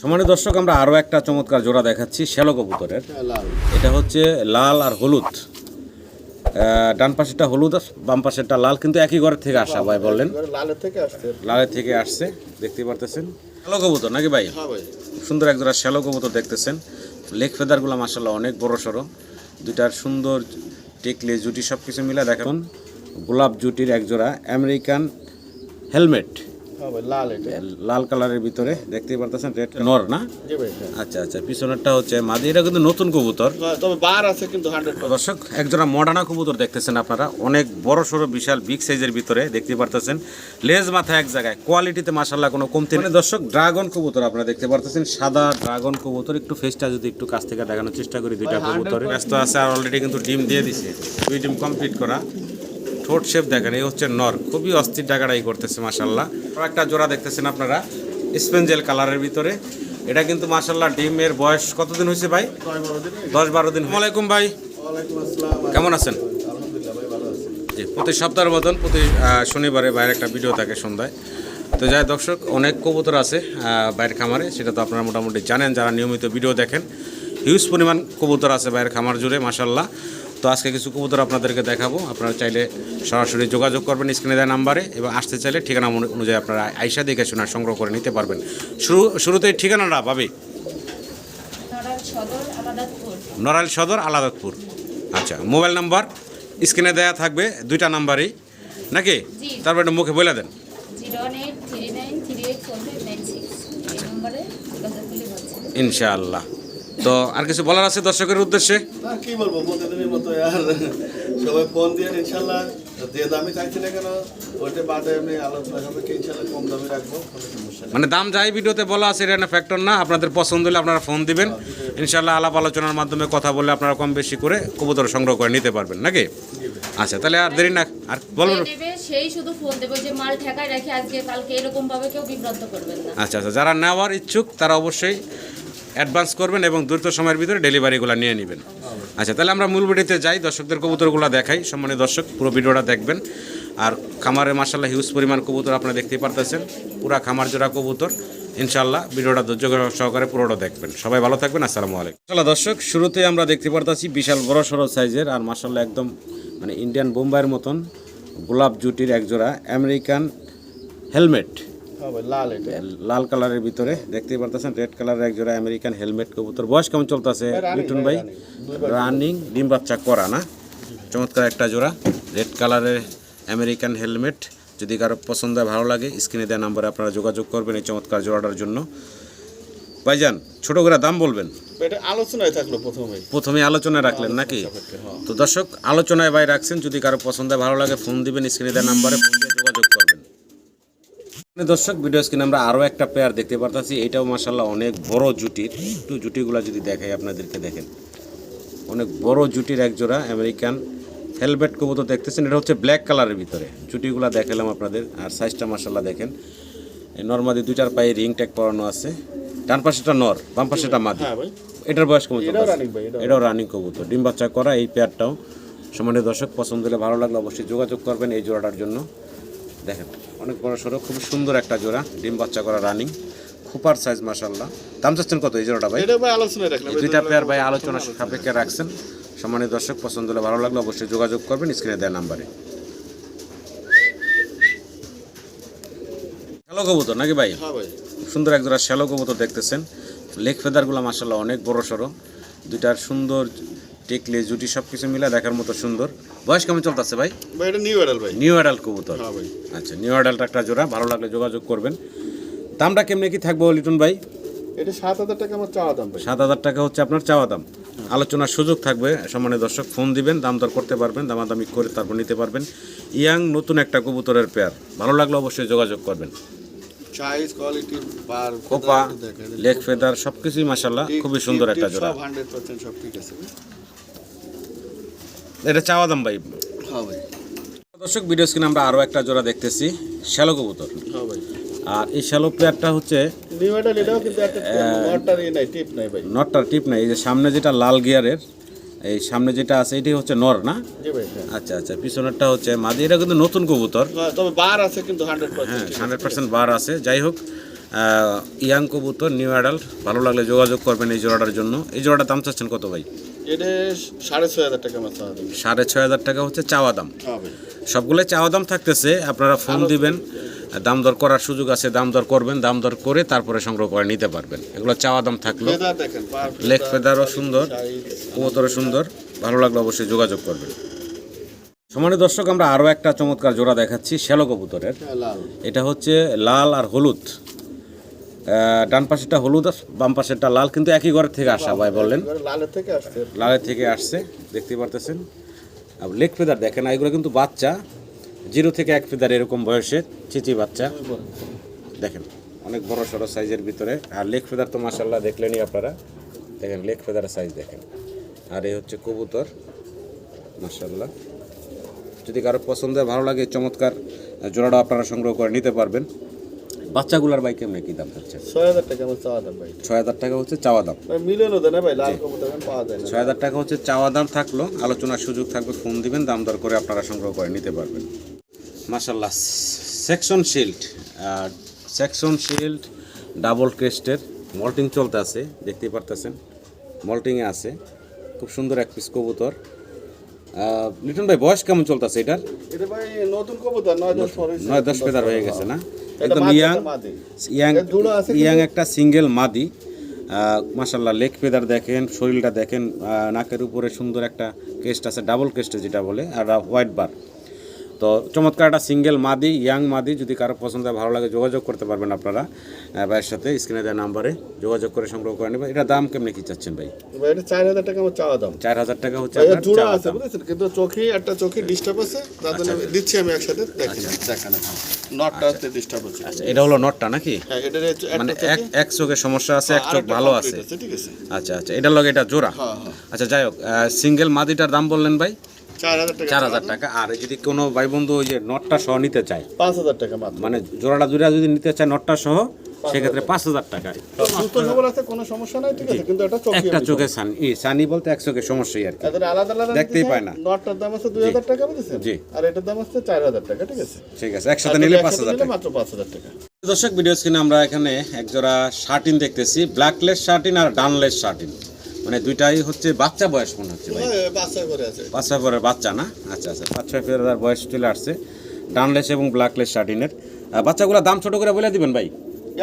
সম্মানিত দর্শক, আমরা আরও একটা চমৎকার জোড়া দেখাচ্ছি শ্যালো কবুতরের। এটা হচ্ছে লাল আর হলুদ, ডান পাশেরটা হলুদ আর বাম পাশেরটা লাল, কিন্তু একই ঘরের থেকে আসা ভাই বললেন। লালের থেকে আসছে, দেখতে পারতেছেন। শ্যালো কবুতর নাকি ভাই? সুন্দর এক জোড়া শ্যালো কবুতর দেখতেছেন। লেগ ফেদারগুলো মাশাআল্লাহ অনেক বড় সড়ো, দুইটার সুন্দর টেকলে জুটি সব কিছু মিলে দেখুন। গোলাপ জুটির এক জোড়া আমেরিকান হেলমেট, লাল কালারের ভিতরে দেখতেই পারতেছেন। রেড নর না? আচ্ছা আচ্ছা, পিছনেরটা হচ্ছে মাদি। এটা কিন্তু নতুন কবুতর, তবে বার আছে কিন্তু 100%। দর্শক, একজোড়া মডার্না কবুতর দেখতেছেন আপনারা, অনেক বড় সড়ো বিশাল বিগ সাইজের ভিতরে দেখতে পারতেছেন। লেজ মাথা এক জায়গায়, কোয়ালিটিতে মাশাআল্লাহ কোনো কমতি নেই। দর্শক, ড্রাগন কবুতর আপনারা দেখতে পারতেছেন, সাদা ড্রাগন কবুতর। একটু ফেসটা যদি একটু কাছ থেকে দেখানোর চেষ্টা করি, দুইটা কবুতর ব্যস্ত আছে আর অলরেডি কিন্তু ডিম দিয়ে দিছে, 2 ডিম কমপ্লিট করা। ঠোঁট শেপ দেখেন, এই হচ্ছে নর, খুবই অস্থির ডাকাডাই করতেছে মাশাআল্লাহ। একটা জোড়া দেখতেছেন আপনারা স্পেঞ্জেল কালারের ভিতরে। এটা কিন্তু মাশাআল্লাহ ডিমের বয়স কতদিন হয়েছে ভাই? 10-12 দিন। ওয়ালাইকুম ভাই, কেমন আছেন? জি, প্রতি সপ্তাহের মতন প্রতি শনিবারে বাইরে একটা ভিডিও থাকে সন্ধ্যায়। তো যাই দর্শক, অনেক কবুতর আছে বাইরের খামারে, সেটা তো আপনারা মোটামুটি জানেন যারা নিয়মিত ভিডিও দেখেন। হিউজ পরিমাণ কবুতর আছে বাইরের খামার জুড়ে মাশাআল্লাহ। তো আজকে কিছু কবুতর আপনাদেরকে দেখাবো। আপনারা চাইলে সরাসরি যোগাযোগ করবেন স্ক্রিনে দেওয়া নাম্বারে, এবং আসতে চাইলে ঠিকানা অনুযায়ী আপনারা আইসা দেখে শোনা সংগ্রহ করে নিতে পারবেন। শুরুতেই ঠিকানাটা পাবে নড়াইল সদর আলাদাতপুর। আচ্ছা, মোবাইল নাম্বার স্ক্রিনে দেওয়া থাকবে, 2টা নাম্বারই নাকি? তারপর একটা মুখে বলে দেন। ইনশাআল্লাহ। তো আর কিছু বলার আছে দর্শকের উদ্দেশ্যে? কি বলবো, প্রতিদিনের মতো আর সবাই ফোন দিয়ে ইনশাআল্লাহ যে দামই চাইছি না কেন ওইটা বাদে আমি আলোচনা হবে কি ইনশাআল্লাহ কম দামে রাখবো, কোনো সমস্যা নেই। মানে দাম যাই ভিডিওতে বলা আছে এটা না ফ্যাক্টর না, আপনাদের পছন্দ হলে আপনারা ফোন দিবেন, ইনশাআল্লাহ আলাপ আলোচনার মাধ্যমে কথা বলে আপনারা কম বেশি করে কবুতর সংগ্রহ করে নিতে পারবেন নাকি? আচ্ছা, তাহলে আর দেরি না, আর বলবেন সেই শুধু ফোন দেবে যে মাল ঠেকায় রাখি আজকে কালকে, এরকম ভাবে কেউ বিভ্রান্ত করবেন না। আচ্ছা আচ্ছা, যারা নেওয়ার ইচ্ছুক তারা অবশ্যই অ্যাডভান্স করবেন এবং দ্রুত সময়ের ভিতরে ডেলিভারিগুলো নিয়ে নেবেন। আচ্ছা, তাহলে আমরা মূল ভিডিওতে যাই, দর্শকদের কবুতরগুলো দেখাই। সম্মানিত দর্শক, পুরো ভিডিওটা দেখবেন। আর খামারে মাশাআল্লাহ হিউজ পরিমাণ কবুতর আপনারা দেখতেই পারতেছেন, পুরা খামার জোড়া কবুতর। ইনশাআল্লাহ ভিডিওটা ধৈর্য সহকারে পুরোটা দেখবেন। সবাই ভালো থাকবেন, আসসালামু আলাইকুম। মাশাআল্লাহ দর্শক, শুরুতেই আমরা দেখতে পারতেছি বিশাল বড় সড়ো সাইজের আর মাশাআল্লাহ একদম মানে ইন্ডিয়ান বোম্বাইয়ের মতন গোলাপ জুটির একজোড়া আমেরিকান হেলমেট, লাল কালারের ভিতরে দেখতেই পারতেছেন। রেড কালারের একজোড়া আমেরিকান হেলমেট কবুতর। বয়স কেমন চলতেছে মিঠুন ভাই? রানিং, ডিম বাচ্চা করা না? চমৎকার একটা জোড়া রেড কালারের আমেরিকান হেলমেট। যদি কারো পছন্দ ভালো লাগে স্ক্রিনে দেওয়া নাম্বারে আপনারা যোগাযোগ করবেন এই চমৎকার জোড়াটার জন্য। ভাইজান, ছোট করে দাম বলবেন? এটা আলোচনায় থাকলো, প্রথমে আলোচনায় রাখলেন নাকি? তো দর্শক, আলোচনায় ভাই রাখছেন, যদি কারো পছন্দ ভালো লাগে ফোন দিবেন স্ক্রিনে দেওয়া নাম্বারে, ফোন দিয়ে যোগাযোগ করবেন। দর্শক, ভিডিও স্ক্রিনে আমরা আরও একটা পেয়ার দেখতে পারতেছি। এটাও মাশাআল্লাহ অনেক বড় জুটির। একটু জুটিগুলো যদি দেখাই আপনাদেরকে, দেখেন অনেক বড় জুটির এক জোড়া আমেরিকান হেলমেট কবুতর দেখতেছেন। এটা হচ্ছে ব্ল্যাক কালারের ভিতরে। জুটিগুলো দেখালাম আপনাদের, আর সাইজটা মাশাআল্লাহ দেখেন। নর্মাদি 2টার পায়ে রিং ট্যাগ পরানো আছে। ডান পাশেটা নর, বাম পাশেটা মাদি। এটার বয়স কেমন? এটাও রানিং কবুতর, ডিম বাচ্চা করা এই পেয়ারটাও। সম্মানিত দর্শক, পছন্দ হলে ভালো লাগলে অবশ্যই যোগাযোগ করবেন এই জোড়াটার জন্য। দেখেন অনেক বড় সড়ো, খুব সুন্দর একটা জোড়া, ডিম বাচ্চা করা রানিং, খুপার সাইজ মাশাআল্লাহ। দাম চাচ্ছেন কত এই জোড়াটা ভাই? এটা ভাই আলোচনায় রাখলাম, 2টা পেয়ার ভাই আলোচনা সাপেক্ষে রাখছেন। সম্মানিত দর্শক, পছন্দ হলে ভালো লাগলে অবশ্যই যোগাযোগ করবেন স্ক্রিনে দেওয়া নাম্বারে। শ্যালো কবুতর নাকি ভাই? সুন্দর এক জোড়া শ্যালো কবুতর দেখতেছেন। লেগ ফেদারগুলো মাশাআল্লাহ অনেক বড় সড়ো, দুইটার সুন্দর টেকলে জুটি সব কিছু মিলে দেখার মতো সুন্দর। বয়স কেমন চলতেছে ভাই? এটা নিউ অ্যাডাল্ট ভাই। নিউ অ্যাডাল্ট কবুতর। আচ্ছা, নিউ অ্যাডাল্ট একটা জোড়া, ভালো লাগলে যোগাযোগ করবেন। দামটা কেমনি কি থাকবো লিটন ভাই? এটা 7,000 টাকা আমার চাওয়া দাম ভাই। 7,000 টাকা হচ্ছে আপনার চাওয়া দাম। আলোচনার সুযোগ থাকবে। সম্মানিত দর্শক, ফোন দিবেন, দাম দর করতে পারবেন, দামাদামি করে তারপর নিতে পারবেন। ইয়াং নতুন একটা কবুতরের পেয়ার, ভালো লাগলে অবশ্যই যোগাযোগ করবেন। সাইজ, কোয়ালিটি, বার, কোপা, লেগ ফেদার সবকিছুই মাশাআল্লাহ খুবই সুন্দর একটা জোড়া। 100% সব ঠিক আছে। এটা চাওয়া দাম ভাই? হ্যাঁ ভাই। দর্শক, ভিডিও স্ক্রিনে আমরা আরও একটা জোড়া দেখতেছি, শ্যালো কবুতর। হ্যাঁ ভাই। আর এই শ্যালো পেয়ারটা হচ্ছে নিউ অ্যাডাল্ট, এটাও কিন্তু একটা নটটার নাই, টিপ নাই ভাই। নটটার টিপ নাই। এই যে সামনে যেটা লাল গিয়ারের, এই সামনে যেটা আছে এটি হচ্ছে নর না? জি ভাই। আচ্ছা আচ্ছা, পিছনেরটা হচ্ছে মাদি। এটা কিন্তু নতুন কবুতর, তবে বার আছে কিন্তু 100%। হ্যাঁ 100% বার আছে। যাই হোক, ইয়াং কবুতর, নিউ অ্যাডাল্ট, ভালো লাগলে যোগাযোগ করবেন এই জোড়াটার জন্য। এই জোড়াটার দাম চাচ্ছেন কত ভাই? এটা 6,500 টাকা আমার চাওয়া দাম। 6,500 টাকা হচ্ছে চাওয়া দাম। হ্যাঁ ভাই। সবগুলো চাওয়া দাম থাকতেছে, আপনারা ফোন দিবেন, দাম দর করার সুযোগ আছে, দাম দর করবেন, দাম দর করে তারপরে সংগ্রহ করে নিতে পারবেন। এগুলো চাওয়া দাম থাকলো। ফেদার দেখেন, লেগ ফেদারও সুন্দর, কবুতরও সুন্দর, ভালো লাগলে অবশ্যই যোগাযোগ করবেন। সম্মানিত দর্শক, আমরা আরও একটা চমৎকার জোড়া দেখাচ্ছি শ্যালো কবুতরের। লাল। এটা হচ্ছে লাল আর হলুদ, ডান পাশেরটা হলুদ আর বাম পাশেরটা লাল, কিন্তু একই ঘরের থেকে আসা ভাই বললেন। লালের থেকে আসছে। লালের থেকে আসছে, দেখতে পারতেছেন। আর লেগ ফেদার দেখেন, এগুলো কিন্তু বাচ্চা 0 থেকে 1 ফেদার এরকম বয়সের চিচি বাচ্চা দেখেন, অনেক বড় সড়ো সাইজের ভিতরে। আর লেগ ফেদার তো মাশাআল্লাহ দেখলেনই আপনারা, দেখেন লেগ ফেদারের সাইজ দেখেন। আর এই হচ্ছে কবুতর মাশাআল্লাহ। যদি কারো পছন্দ হয়, ভালো লাগে, চমৎকার জোড়াটা আপনারা সংগ্রহ করে নিতে পারবেন। বাচ্চাগুলার ভাই কেমন কি দাম হচ্ছে? 6,000 টাকা আমার চাওয়া দাম ভাই। 6,000 টাকা হচ্ছে চাওয়া দাম। ভাই মিলনও দেয় না ভাই, লাল কবুতর এখন পাওয়া যায় না। 6,000 টাকা হচ্ছে চাওয়া দাম থাকলো, আলোচনার সুযোগ থাকবে, ফোন দিবেন, দাম দর করে আপনারা সংগ্রহ করে নিতে পারবেন। মাশাআল্লাহ, সেকশন শিল্ড ডাবল ক্রেস্টের মল্টিং চলতে আছে, দেখতেই পারতেছেন, মল্টিংয়ে আছে। খুব সুন্দর এক পিস কবুতর। লিটন ভাই, বয়স কেমন চলতেছে এটার? এটা ভাই নতুন কবুতর, 9-10 ফেদার হয়ে গেছে না? এটা একদম মাদি, ইয়াং এটা মাদি। ইয়াং এটা জোড়া আছে ইয়াং একটা সিঙ্গেল মাদি। মাশাআল্লাহ, লেগ ফেদার দেখেন, শরীরটা দেখেন, নাকের উপরে সুন্দর একটা ক্রেস্ট আছে, ডাবল ক্রেস্টে যেটা বলে, আর হোয়াইট বার। তো চমৎকার একটা সিঙ্গেল মাদি, ইয়াং মাদি। যদি কারো পছন্দ হয়, ভালো লাগে, যোগাযোগ করতে পারবেন আপনারা ভাইয়ের সাথে, স্ক্রিনে দেওয়া নাম্বারে যোগাযোগ করে সংগ্রহ করে নেবেন। এটা দাম কেমনে কি চাচ্ছেন ভাই? ভাই এটা 4,000 টাকা আমার চাওয়া দাম। 4,000 টাকা হচ্ছে ভাই আপনার জোড়া চাওয়া আছে দাম। বুঝেছেন, কিন্তু একটা চোখে ডিস্টার্ব আছে, তার জন্য দিচ্ছি আমি একসাথে। দেখেন নটটাতে ডিস্টার্ব আছে। আচ্ছা, এটা হলো নটটা নাকি? হ্যাঁ, এটার মানে এক চোখে সমস্যা আছে, এক চোখ ভালো আছে। ঠিক আছে। আচ্ছা আচ্ছা, এটার লগে এটা জোড়া। হ্যাঁ হ্যাঁ। আচ্ছা, যাই হোক, সিঙ্গেল মাদিটার দাম বললেন ভাই 4,000 টাকা। 4,000 টাকা। আর যদি কোনো ভাই বন্ধু ওই যে নটটা সহ নিতে চায়, 5,000 টাকা মাত্র। মানে জোড়াটা জোড়া যদি নিতে চায় নটটা সহ, সেক্ষেত্রে 5,000 টাকায়। সুস্থ সবল আছে, কোনো সমস্যা নাই, ঠিক আছে, কিন্তু এটা চোখে একটা চোখে সানি বলতে এক চোখে সমস্যাই আর কি, এদের আলাদা আলাদা দেখতেই পায় না। নটটার দাম আছে 2,000 টাকা বুঝেছেন, জি। আর এটার দাম আছে 4,000 টাকা, ঠিক আছে। ঠিক আছে, একসাথে নিলে 5,000 টাকা। মাত্র 5,000 টাকা। দর্শক, ভিডিও স্ক্রিনে আমরা এখানে এক জোড়া শার্টিন দেখতেছি, ব্ল্যাকলেস শার্টিন আর ডানলেস শার্টিন, মানে দুইটাই হচ্ছে বাচ্চা বয়স মনে হচ্ছে ভাই। হ্যাঁ, বাচ্চা করে আছে। 5-6 পরের বাচ্চা না? আচ্ছা আচ্ছা, 5-6 পরের বয়স চলে আসছে ডানলেস এবং ব্ল্যাকলেস শার্টিনের। বাচ্চাগুলোর দাম ছোট করে বলে দিবেন ভাই।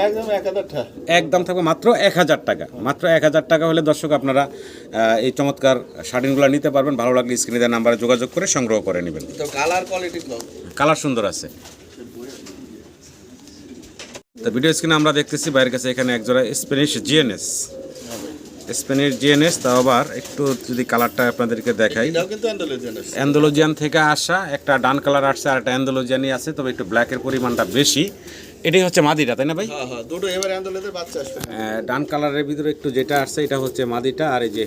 একদম 1,000 টাকা। একদম থাকবে মাত্র 1,000 টাকা। মাত্র 1,000 টাকা হলে দর্শক আপনারা এই চমৎকার শার্টিনগুলো নিতে পারবেন। ভালো লাগলে স্ক্রিনে দেওয়া নাম্বারে যোগাযোগ করে সংগ্রহ করে নেবেন। তো কালার কোয়ালিটি তো কালার সুন্দর আছে। তো ভিডিও স্ক্রিনে আমরা দেখতেছি বাইরের কাছে এখানে একজোড়া স্পেনিশ জিএনএস, তাও আবার একটু যদি কালারটা আপনাদেরকে দেখাই, এটাও কিন্তু অ্যান্ডালুজিয়ান আছে। অ্যান্ডালুজিয়ান থেকে আসা, একটা ডান কালার আসছে আর একটা অ্যান্ডালুজিয়ানই আছে, তবে একটু ব্ল্যাকের পরিমাণটা বেশি। এটাই হচ্ছে মাদিটা, তাই না ভাই? হ্যাঁ হ্যাঁ, দুটো এবার অ্যান্ডালুজিয়ানের বাচ্চা আসবে। ডান কালারের ভিতরে একটু যেটা আসছে এটা হচ্ছে মাদিটা, আর এই যে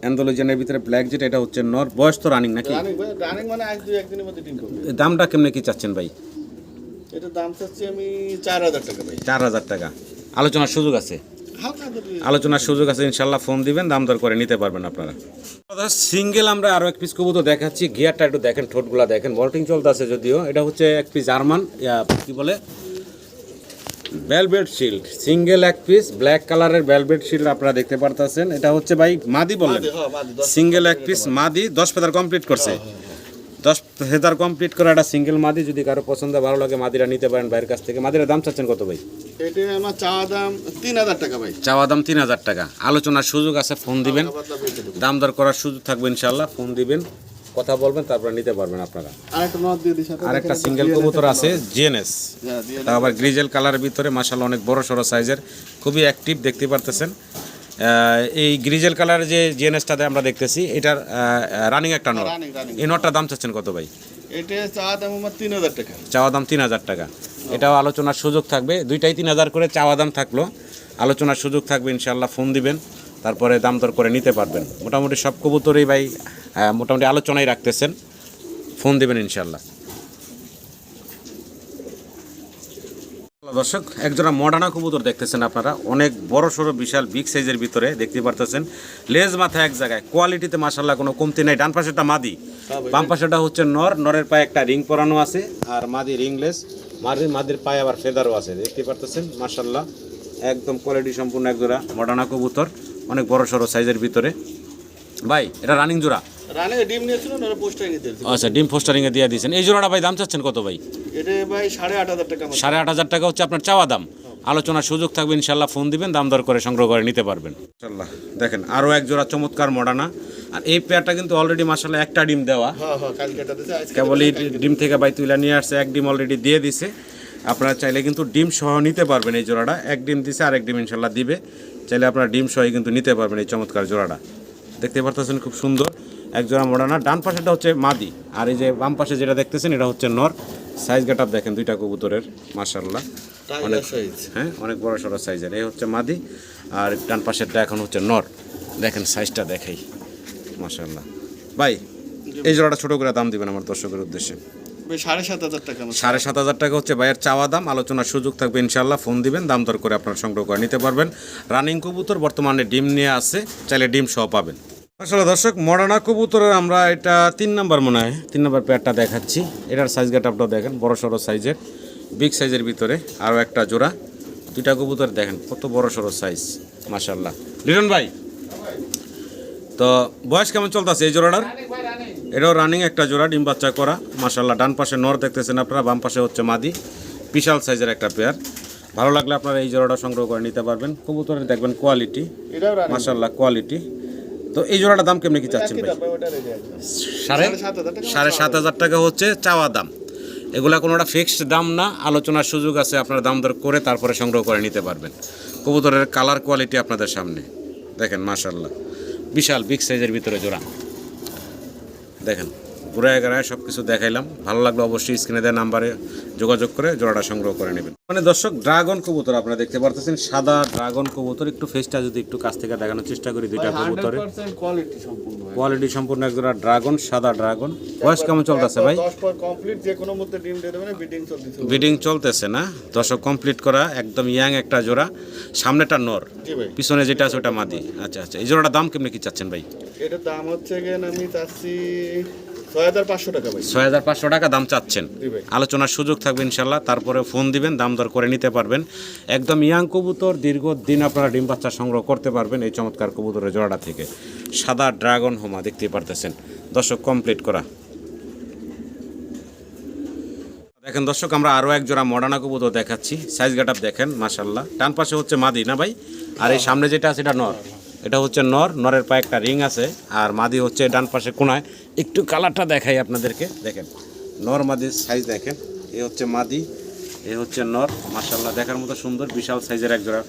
অ্যান্ডালুজিয়ানের ভিতরে ব্ল্যাক যেটা, এটা হচ্ছে নর। বয়স তো রানিং নাকি? রানিং মানে আজ 2-1 দিনের মধ্যে ডিম করবে। দামটা কেমনে কি চাচ্ছেন ভাই? এটার দাম চাচ্ছি আমি 4,000 টাকা ভাই। 4,000 টাকা। আলোচনার সুযোগ আছে? হালকা আলোচনার সুযোগ আছে, ইনশাল্লাহ ফোন দিবেন, দাম দর করে নিতে পারবেন আপনারা। সিঙ্গেল আমরা আরও এক পিস কবুতর দেখাচ্ছি। গিয়ারটা একটু দেখেন, ঠোঁটগুলা দেখেন, বল্টিং চলতে আছে যদিও। এটা হচ্ছে এক পিস জার্মান, কি বলে, ভেলভেট শিল্ড, সিঙ্গেল এক পিস ব্ল্যাক কালারের ভেলভেট শিল্ড আপনারা দেখতে পারতেছেন। এটা হচ্ছে ভাই মাদি বললেন, সিঙ্গেল এক পিস মাদি, 10 ফেদার কমপ্লিট করছে। 10 ফেদার কমপ্লিট করা একটা সিঙ্গেল মাদি। যদি কারো পছন্দ ভালো লাগে, মাদিরা নিতে পারেন ভাইয়ের কাছ থেকে। মাদিরার দাম চাচ্ছেন কত ভাই? এটা আমার চাওয়া দাম 3,000 টাকা ভাই। চাওয়া দাম 3,000 টাকা। আলোচনার সুযোগ আছে, ফোন দিবেন, দাম দর করার সুযোগ থাকবে ইনশাল্লাহ। ফোন দিবেন, কথা বলবেন, তারপর নিতে পারবেন আপনারা। আরেকটা নট দিয়ে দিই সাথে। আরেকটা সিঙ্গেল কবুতর আছে জিএনএস, হ্যাঁ, দিয়ে তা আবার গ্রিজেল কালারের ভিতরে, মাশাআল্লাহ অনেক বড় সড়ো সাইজের, খুবই অ্যাক্টিভ, দেখতে পারতেছেন। এই গ্রিজেল কালারের যে জিএনএসটাতে আমরা দেখতেছি, এটার রানিং একটা নট। রানিং। এই নটটার দাম চাচ্ছেন কত ভাই? এটা চাওয়া দাম আমার 3,000 টাকা। চাওয়া দাম 3,000 টাকা। এটাও আলোচনার সুযোগ থাকবে, দুইটাই 3,000 করে চাওয়া দাম থাকলো, আলোচনার সুযোগ থাকবে ইনশাল্লাহ। ফোন দিবেন, তারপরে দাম দর করে নিতে পারবেন। মোটামুটি সব কবুতরই ভাই মোটামুটি আলোচনায় রাখতেছেন, ফোন দিবেন ইনশাল্লাহ। দর্শক, একজোড়া মডার্না কবুতর দেখতেছেন আপনারা, অনেক বড় সড়ো বিশাল বিগ সাইজের ভিতরে দেখতে পারতেছেন। লেজ মাথা এক জায়গায়, কোয়ালিটিতে মাশাআল্লাহ কোনো কমতি নাই। ডান পাশেটা মাদি, বাম পাশেটা হচ্ছে নর। নরের পায়ে একটা রিং পরানো আছে, আর মাদি রিংলেস। মাদির পায়ে আবার ফেদারও আছে, দেখতে পারতেছেন মাশাআল্লাহ, একদম কোয়ালিটি সম্পূর্ণ এক জোড়া মডার্না কবুতর, অনেক বড় সড়ো সাইজের ভিতরে। ভাই এটা রানিং জোড়া? রানে ডিম নিয়েছিল না, পোস্টারিং এ দিয়েছিল। আচ্ছা, ডিম ফোস্টারিং এ দিয়ে দিয়েছেন। এই জোড়াটা ভাই দাম চাচ্ছেন কত ভাই? এটা ভাই 8,500 টাকা। 8,500 টাকা হচ্ছে আপনার চাওয়া দাম। আলোচনার সুযোগ থাকবে, ইনশাল্লাহ ফোন দিবেন, দাম দর করে সংগ্রহ করে নিতে পারবেন ইনশাল্লাহ। দেখেন আরও এক জোড়া চমৎকার মডার্না, আর এই পেয়ারটা কিন্তু অলরেডি মাশাআল্লাহ একটা ডিম দেওয়া, হ্যাঁ কালকে এটা দিয়েছে, আজকে কেবলই ডিম থেকে ভাই তুইলা নিয়ে আসছে, এক ডিম অলরেডি দিয়ে দিছে। আপনারা চাইলে কিন্তু ডিম সহ নিতে পারবেন এই জোড়াটা, এক ডিম দিছে আর এক ডিম ইনশাল্লাহ দিবে, চাইলে আপনারা ডিম সহ কিন্তু নিতে পারবেন এই চমৎকার জোড়াটা। দেখতে পারতেছেন খুব সুন্দর এক জোড়া মডার্না। ডান পাশেটা হচ্ছে মাদি, আর এই যে বাম পাশে যেটা দেখতেছেন এটা হচ্ছে নর। সাইজ গেটআপ দেখেন দুইটা কবুতরের মাশাআল্লাহ, অনেক সাইজ, হ্যাঁ অনেক বড় সড়ো সাইজের। এই হচ্ছে মাদি, আর ডান পাশেরটা এখন হচ্ছে নর। দেখেন সাইজটা দেখাই মাশাআল্লাহ। ভাই এই জোড়াটা ছোট করে দাম দিবেন আমার দর্শকের উদ্দেশ্যে? 7,500 টাকা। 7,500 টাকা হচ্ছে ভাইয়ের চাওয়া দাম, আলোচনার সুযোগ থাকবে ইনশাল্লাহ, ফোন দিবেন, দাম দর করে আপনার সংগ্রহ করে নিতে পারবেন। রানিং কবুতর বর্তমানে ডিম নিয়ে আসে, চাইলে ডিম সহ পাবেন। আসলে দর্শক মডার্না কবুতরের আমরা এটা 3 নাম্বার মনে হয় 3 নাম্বার পেয়ারটা দেখাচ্ছি। এটার সাইজ গেটআপটাও দেখেন বড় সড়ো সাইজের, বিগ সাইজের ভিতরে আরও একটা জোড়া। দুইটা কবুতর দেখেন কত বড় সড়ো সাইজ মাশাআল্লাহ। লিটন ভাই তো বয়স কেমন চলতেছে এই জোড়াটার? এটাও রানিং একটা জোড়া, ডিম বাচ্চা করা মাশাআল্লাহ। ডান পাশে নর দেখতেছেন আপনারা, বাম পাশে হচ্ছে মাদি, বিশাল সাইজের একটা পেয়ার। ভালো লাগলে আপনারা এই জোড়াটা সংগ্রহ করে নিতে পারবেন। কবুতরের দেখবেন কোয়ালিটি মাশাআল্লাহ কোয়ালিটি। তো এই জোড়াটার দাম কেমনি কি চাচ্ছেন ভাই? 7,500 টাকা হচ্ছে চাওয়া দাম। এগুলা কোনোটা ফিক্সড দাম না, আলোচনার সুযোগ আছে, আপনারা দাম দর করে তারপরে সংগ্রহ করে নিতে পারবেন। কবুতরের কালার কোয়ালিটি আপনাদের সামনে দেখেন মাশাআল্লাহ, বিশাল বিগ সাইজের ভিতরে জোড়া। দেখেন ঘুরায় গাড়ায় সব কিছু দেখাইলাম, ভালো লাগলো অবশ্যই স্ক্রিনে দেওয়া নাম্বারে যোগাযোগ করে জোড়াটা সংগ্রহ করে নেবেন। মানে দর্শক ড্রাগন কবুতর আপনারা দেখতে পারতেছেন, সাদা ড্রাগন কবুতর। একটু ফেসটা যদি একটু কাছ থেকে দেখানোর চেষ্টা করি, দুইটা কবুতরের কোয়ালিটি সম্পূর্ণ এক জোড়া ড্রাগন, সাদা ড্রাগন। বয়স কেমন চলতেছে ভাই? 10 পর কমপ্লিট, যে কোনো মধ্যে ডিম দিয়ে দেবেন, বিডিং চলতেছে। বিডিং চলতেছে না দর্শক, কমপ্লিট করা একদম ইয়াং একটা জোড়া। সামনেটা নর, পিছনে যেটা আছে ওটা মাদি। আচ্ছা আচ্ছা, এই জোড়াটার দাম কেমনি কি চাচ্ছেন ভাই? এটার দাম হচ্ছে গেন আমি চাচ্ছি 6,500 টাকা ভাই। 6,500 টাকা দাম চাচ্ছেন, আলোচনার সুযোগ থাকবে ইনশাল্লাহ, তারপরে ফোন দিবেন, দাম দর করে নিতে পারবেন। একদম ইয়াং কবুতর, দীর্ঘদিন আপনারা ডিম বাচ্চা সংগ্রহ করতে পারবেন এই চমৎকার কবুতরের জোড়াটা থেকে। সাদা ড্রাগন হোমা দেখতে পারতেছেন দর্শক, কমপ্লিট করা। দেখেন দর্শক আমরা আরও এক জোড়া মডার্না কবুতর দেখাচ্ছি, সাইজ গেটআপ দেখেন মাশাআল্লাহ। ডান পাশে হচ্ছে মাদি না ভাই, আর এই সামনে যেটা আছে এটা নর। এটা হচ্ছে নর, নরের পায়ে একটা রিং আছে, আর মাদি হচ্ছে ডান পাশে কোনায়। একটু কালারটা দেখাই আপনাদেরকে, দেখেন নর মাদির সাইজ দেখেন। এই হচ্ছে মাদি, এই হচ্ছে নর, মাশাআল্লাহ দেখার মতো সুন্দর বিশাল সাইজের এক জোড়া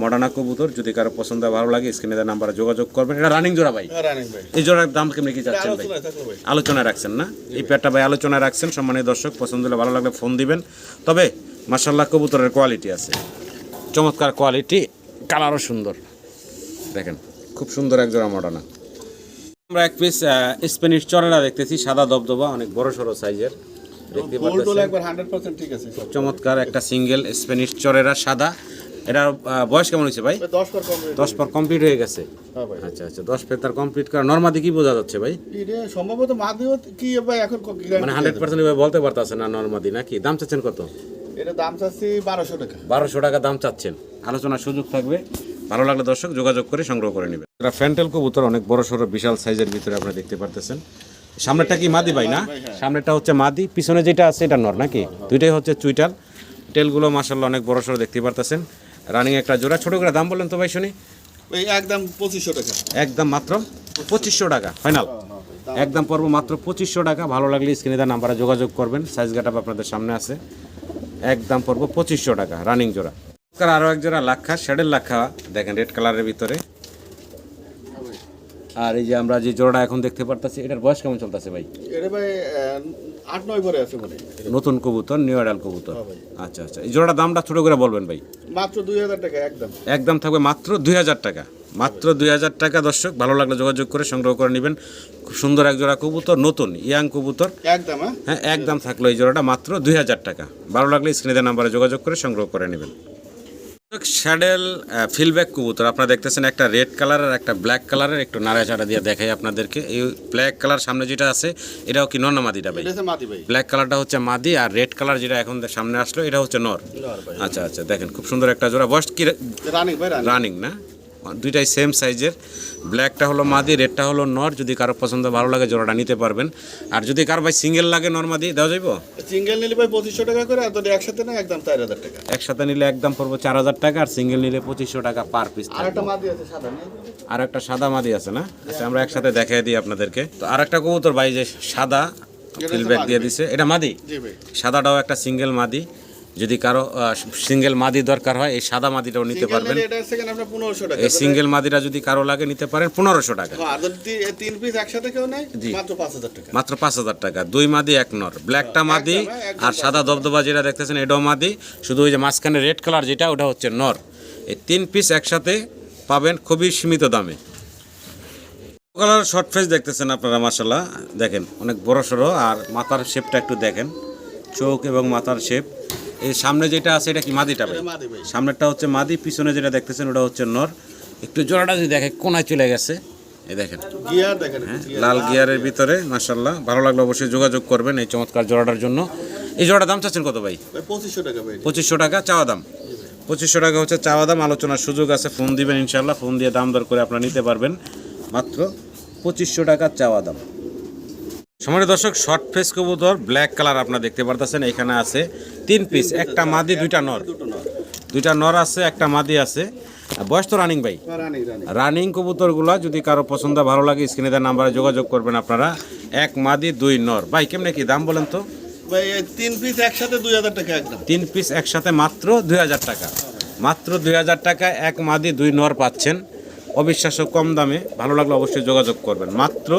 মডার্না কবুতর। যদি কারো পছন্দ ভালো লাগে স্ক্রিনে দেওয়া নাম্বারে যোগাযোগ করবেন। এটা রানিং জোড়া ভাই? এই জোড়ার দাম কেমনি কি চাচ্ছেন ভাই? আলোচনায় রাখছেন না? এই পেয়ারটা ভাই আলোচনায় রাখছেন। সম্মানিত দর্শক পছন্দ হলে ভালো লাগলে ফোন দিবেন। তবে মাশাআল্লাহ কবুতরের কোয়ালিটি আছে, চমৎকার কোয়ালিটি, কালারও সুন্দর। দেখেন খুব সুন্দর এক জোড়া মডার্না। আমরা এক পিস স্প্যানিশ চরেরা দেখতেছি, সাদা দবদবা, অনেক বড় সড়ো সাইজের দেখতে পাচ্ছেন। একবার 100% ঠিক আছে। চমৎকার একটা সিঙ্গেল স্প্যানিশ চরেরা সাদা। এটা বয়স কেমন হয়েছে ভাই? 10 পর কমপ্লিট হয়ে গেছে। আচ্ছা আচ্ছা, 10 পর তার কমপ্লিট করা। নরমাদি কি বোঝা যাচ্ছে ভাই? এটা সম্ভবত মাদিও কি ভাই এখন মানে 100% ভাই বলতে পারতাছে না নরমাদি নাকি? দাম চাচ্ছেন কত? এটা দাম চাচ্ছি 1200 টাকা। 1200 টাকা দাম চাচ্ছেন, আলোচনার সুযোগ থাকবে। ভালো লাগলে দর্শক যোগাযোগ করে সংগ্রহ করে নেবেন। এটা ফ্যান্টেল কবুতর, অনেক বড় সড়ো বিশাল সাইজের ভিতরে আপনারা দেখতে পারতেছেন। সামনেটা কি মাদি ভাই না? সামনেটা হচ্ছে মাদি, পিছনে যেটা আছে এটা নর নাকি? দুইটাই হচ্ছে চুইটাল। টেলগুলো মাশাআল্লাহ অনেক বড় সড়ো দেখতে পারতেছেন। রানিং একটা জোড়া। ছোট করে দাম বললেন তো ভাই শুনি? এই একদম 2500 টাকা। একদম মাত্র 2500 টাকা ফাইনাল, একদম পড়ব মাত্র 2500 টাকা। ভালো লাগলে স্ক্রিনে দেওয়া নাম্বারে যোগাযোগ করবেন। সাইজ গেটআপ আপনাদের সামনে আছে, একদম পড়ব 2500 টাকা রানিং জোড়া। আরও এক জোড়া লাক্ষা, শেডের লাক্ষা দেখেন রেড কালারের ভিতরে। আর এই যে আমরা যে জোড়াটা এখন দেখতে পারতেছি, এটার বয়স কেমন চলতেছে ভাই? এটা ভাই 8-9 পরে আছে মানে। নতুন কবুতর, নিউ অ্যাডাল কবুতর। আচ্ছা আচ্ছা, এই জোড়াটার দামটা ছোট করে বলবেন ভাই? মাত্র 2000 টাকা একদম। একদম থাকবে মাত্র 2000 টাকা, মাত্র 2000 টাকা। দর্শক ভালো লাগলে যোগাযোগ করে সংগ্রহ করে নেবেন। খুব সুন্দর এক জোড়া কবুতর, নতুন ইয়াং কবুতর একদম। হ্যাঁ একদম থাকলো এই জোড়াটা মাত্র 2000 টাকা। ভালো লাগলে স্ক্রিনে দেওয়া নাম্বারে যোগাযোগ করে সংগ্রহ করে নেবেন। শ্যাডেল ফিলব্যাক কবুতর আপনারা দেখতেছেন, একটা রেড কালারের একটা ব্ল্যাক কালারের, একটু নাড়াচাড়া দিয়ে দেখাই আপনাদেরকে। এই ব্ল্যাক কালার সামনে যেটা আছে এটাও কি নর না মাদিটা ভাই? এটা হচ্ছে মাদি ভাই। ব্ল্যাক কালারটা হচ্ছে মাদি, আর রেড কালার যেটা এখন সামনে আসলো এটা হচ্ছে নর। নর ভাই। আচ্ছা আচ্ছা, দেখেন খুব সুন্দর একটা জোড়া। বয়স কি? রানিং ভাই, রানিং। রানিং না? দুইটাই সেম সাইজের। ব্ল্যাকটা হলো মাদি, রেডটা হলো নর। যদি কারো পছন্দ ভালো লাগে জোড়াটা নিতে পারবেন। আর যদি কারো ভাই সিঙ্গেল লাগে নর মাদি দেওয়া যাইব? সিঙ্গেল নিলে ভাই 2500 টাকা করে, আর যদি একসাথে না একদম 4000 টাকা। একসাথে নিলে একদম পড়বো 4000 টাকা, আর সিঙ্গেল নিলে 2500 টাকা পার পিস। আর একটা মাদি আছে সাদা নেই? আর একটা সাদা মাদি আছে না? আচ্ছা, আমরা একসাথে দেখাই দিই আপনাদেরকে। তো আর একটা কবুতর ভাই যে সাদা ফিলব্যাক দিয়ে দিছে, এটা মাদি। জি ভাই। সাদাটাও একটা সিঙ্গেল মাদি। যদি কারো সিঙ্গেল মাদি দরকার হয় এই সাদা মাদিটাও নিতে পারবেন। এটা হচ্ছে কেন আপনার 1500 টাকা। এই সিঙ্গেল মাদিটা যদি কারো লাগে নিতে পারেন 1500 টাকা। হ্যাঁ, আর যদি 3 পিস একসাথে কেউ নেয় জি। মাত্র 5000 টাকা। মাত্র 5000 টাকা। দুই মাদি এক নর। ব্ল্যাকটা মাদি একদম আর সাদা দবদবা যেটা দেখতেছেন এটাও মাদি। শুধু ওই যে মাঝখানে রেড কালার যেটা ওটা হচ্ছে নর। এই 3 পিস একসাথে পাবেন খুবই সীমিত দামে। কালার শর্ট ফেস দেখতেছেন আপনারা, মাশাআল্লাহ দেখেন অনেক বড় সড়ো, আর মাথার শেপটা একটু দেখেন, চোখ এবং মাথার শেপ। এই সামনে যেটা আছে এটা কি মাদিটা ভাই? এটা মাদি ভাই। সামনেরটা হচ্ছে মাদি, পিছনে যেটা দেখতেছেন ওটা হচ্ছে নর। একটু জোড়াটা যদি দেখে কোনায় চলে গেছে, এই দেখেন গিয়ার দেখেন, লাল গিয়ারের ভিতরে। মাশাআল্লাহ, ভালো লাগলে অবশ্যই যোগাযোগ করবেন এই চমৎকার জোড়াটার জন্য। এই জোড়াটার দাম চাচ্ছেন কত ভাই? ভাই 2500 টাকা ভাই। 2500 টাকা চাওয়া দাম। 2500 টাকা হচ্ছে চাওয়া দাম, আলোচনার সুযোগ আছে। ফোন দিবেন ইনশাআল্লাহ, ফোন দিয়ে দাম দর করে আপনারা নিতে পারবেন। মাত্র 2500 টাকা চাওয়া দাম। সম্মানিত দর্শক, শর্ট ফেস কবুতর ব্ল্যাক কালার আপনারা দেখতে পারতেছেন। এখানে আছে 3 পিস, একটা মাদি দুইটা নর। দুটো নর। দুইটা নর আছে, একটা মাদি আছে। বয়স তো রানিং ভাই? Running, running. রানিং কবুতরগুলো যদি কারো পছন্দ ভালো লাগে স্ক্রিনে দেওয়া নাম্বারে যোগাযোগ করবেন আপনারা। এক মাদি দুই নর। ভাই কেমনে কি দাম বলেন তো? ভাই এই 3 পিস একসাথে 2000 টাকা একদম। 3 পিস একসাথে মাত্র 2000 টাকা। মাত্র 2000 টাকা এক মাদি দুই নর পাচ্ছেন অবিশ্বাস্য কম দামে। ভালো লাগলে অবশ্যই যোগাযোগ করবেন। মাত্র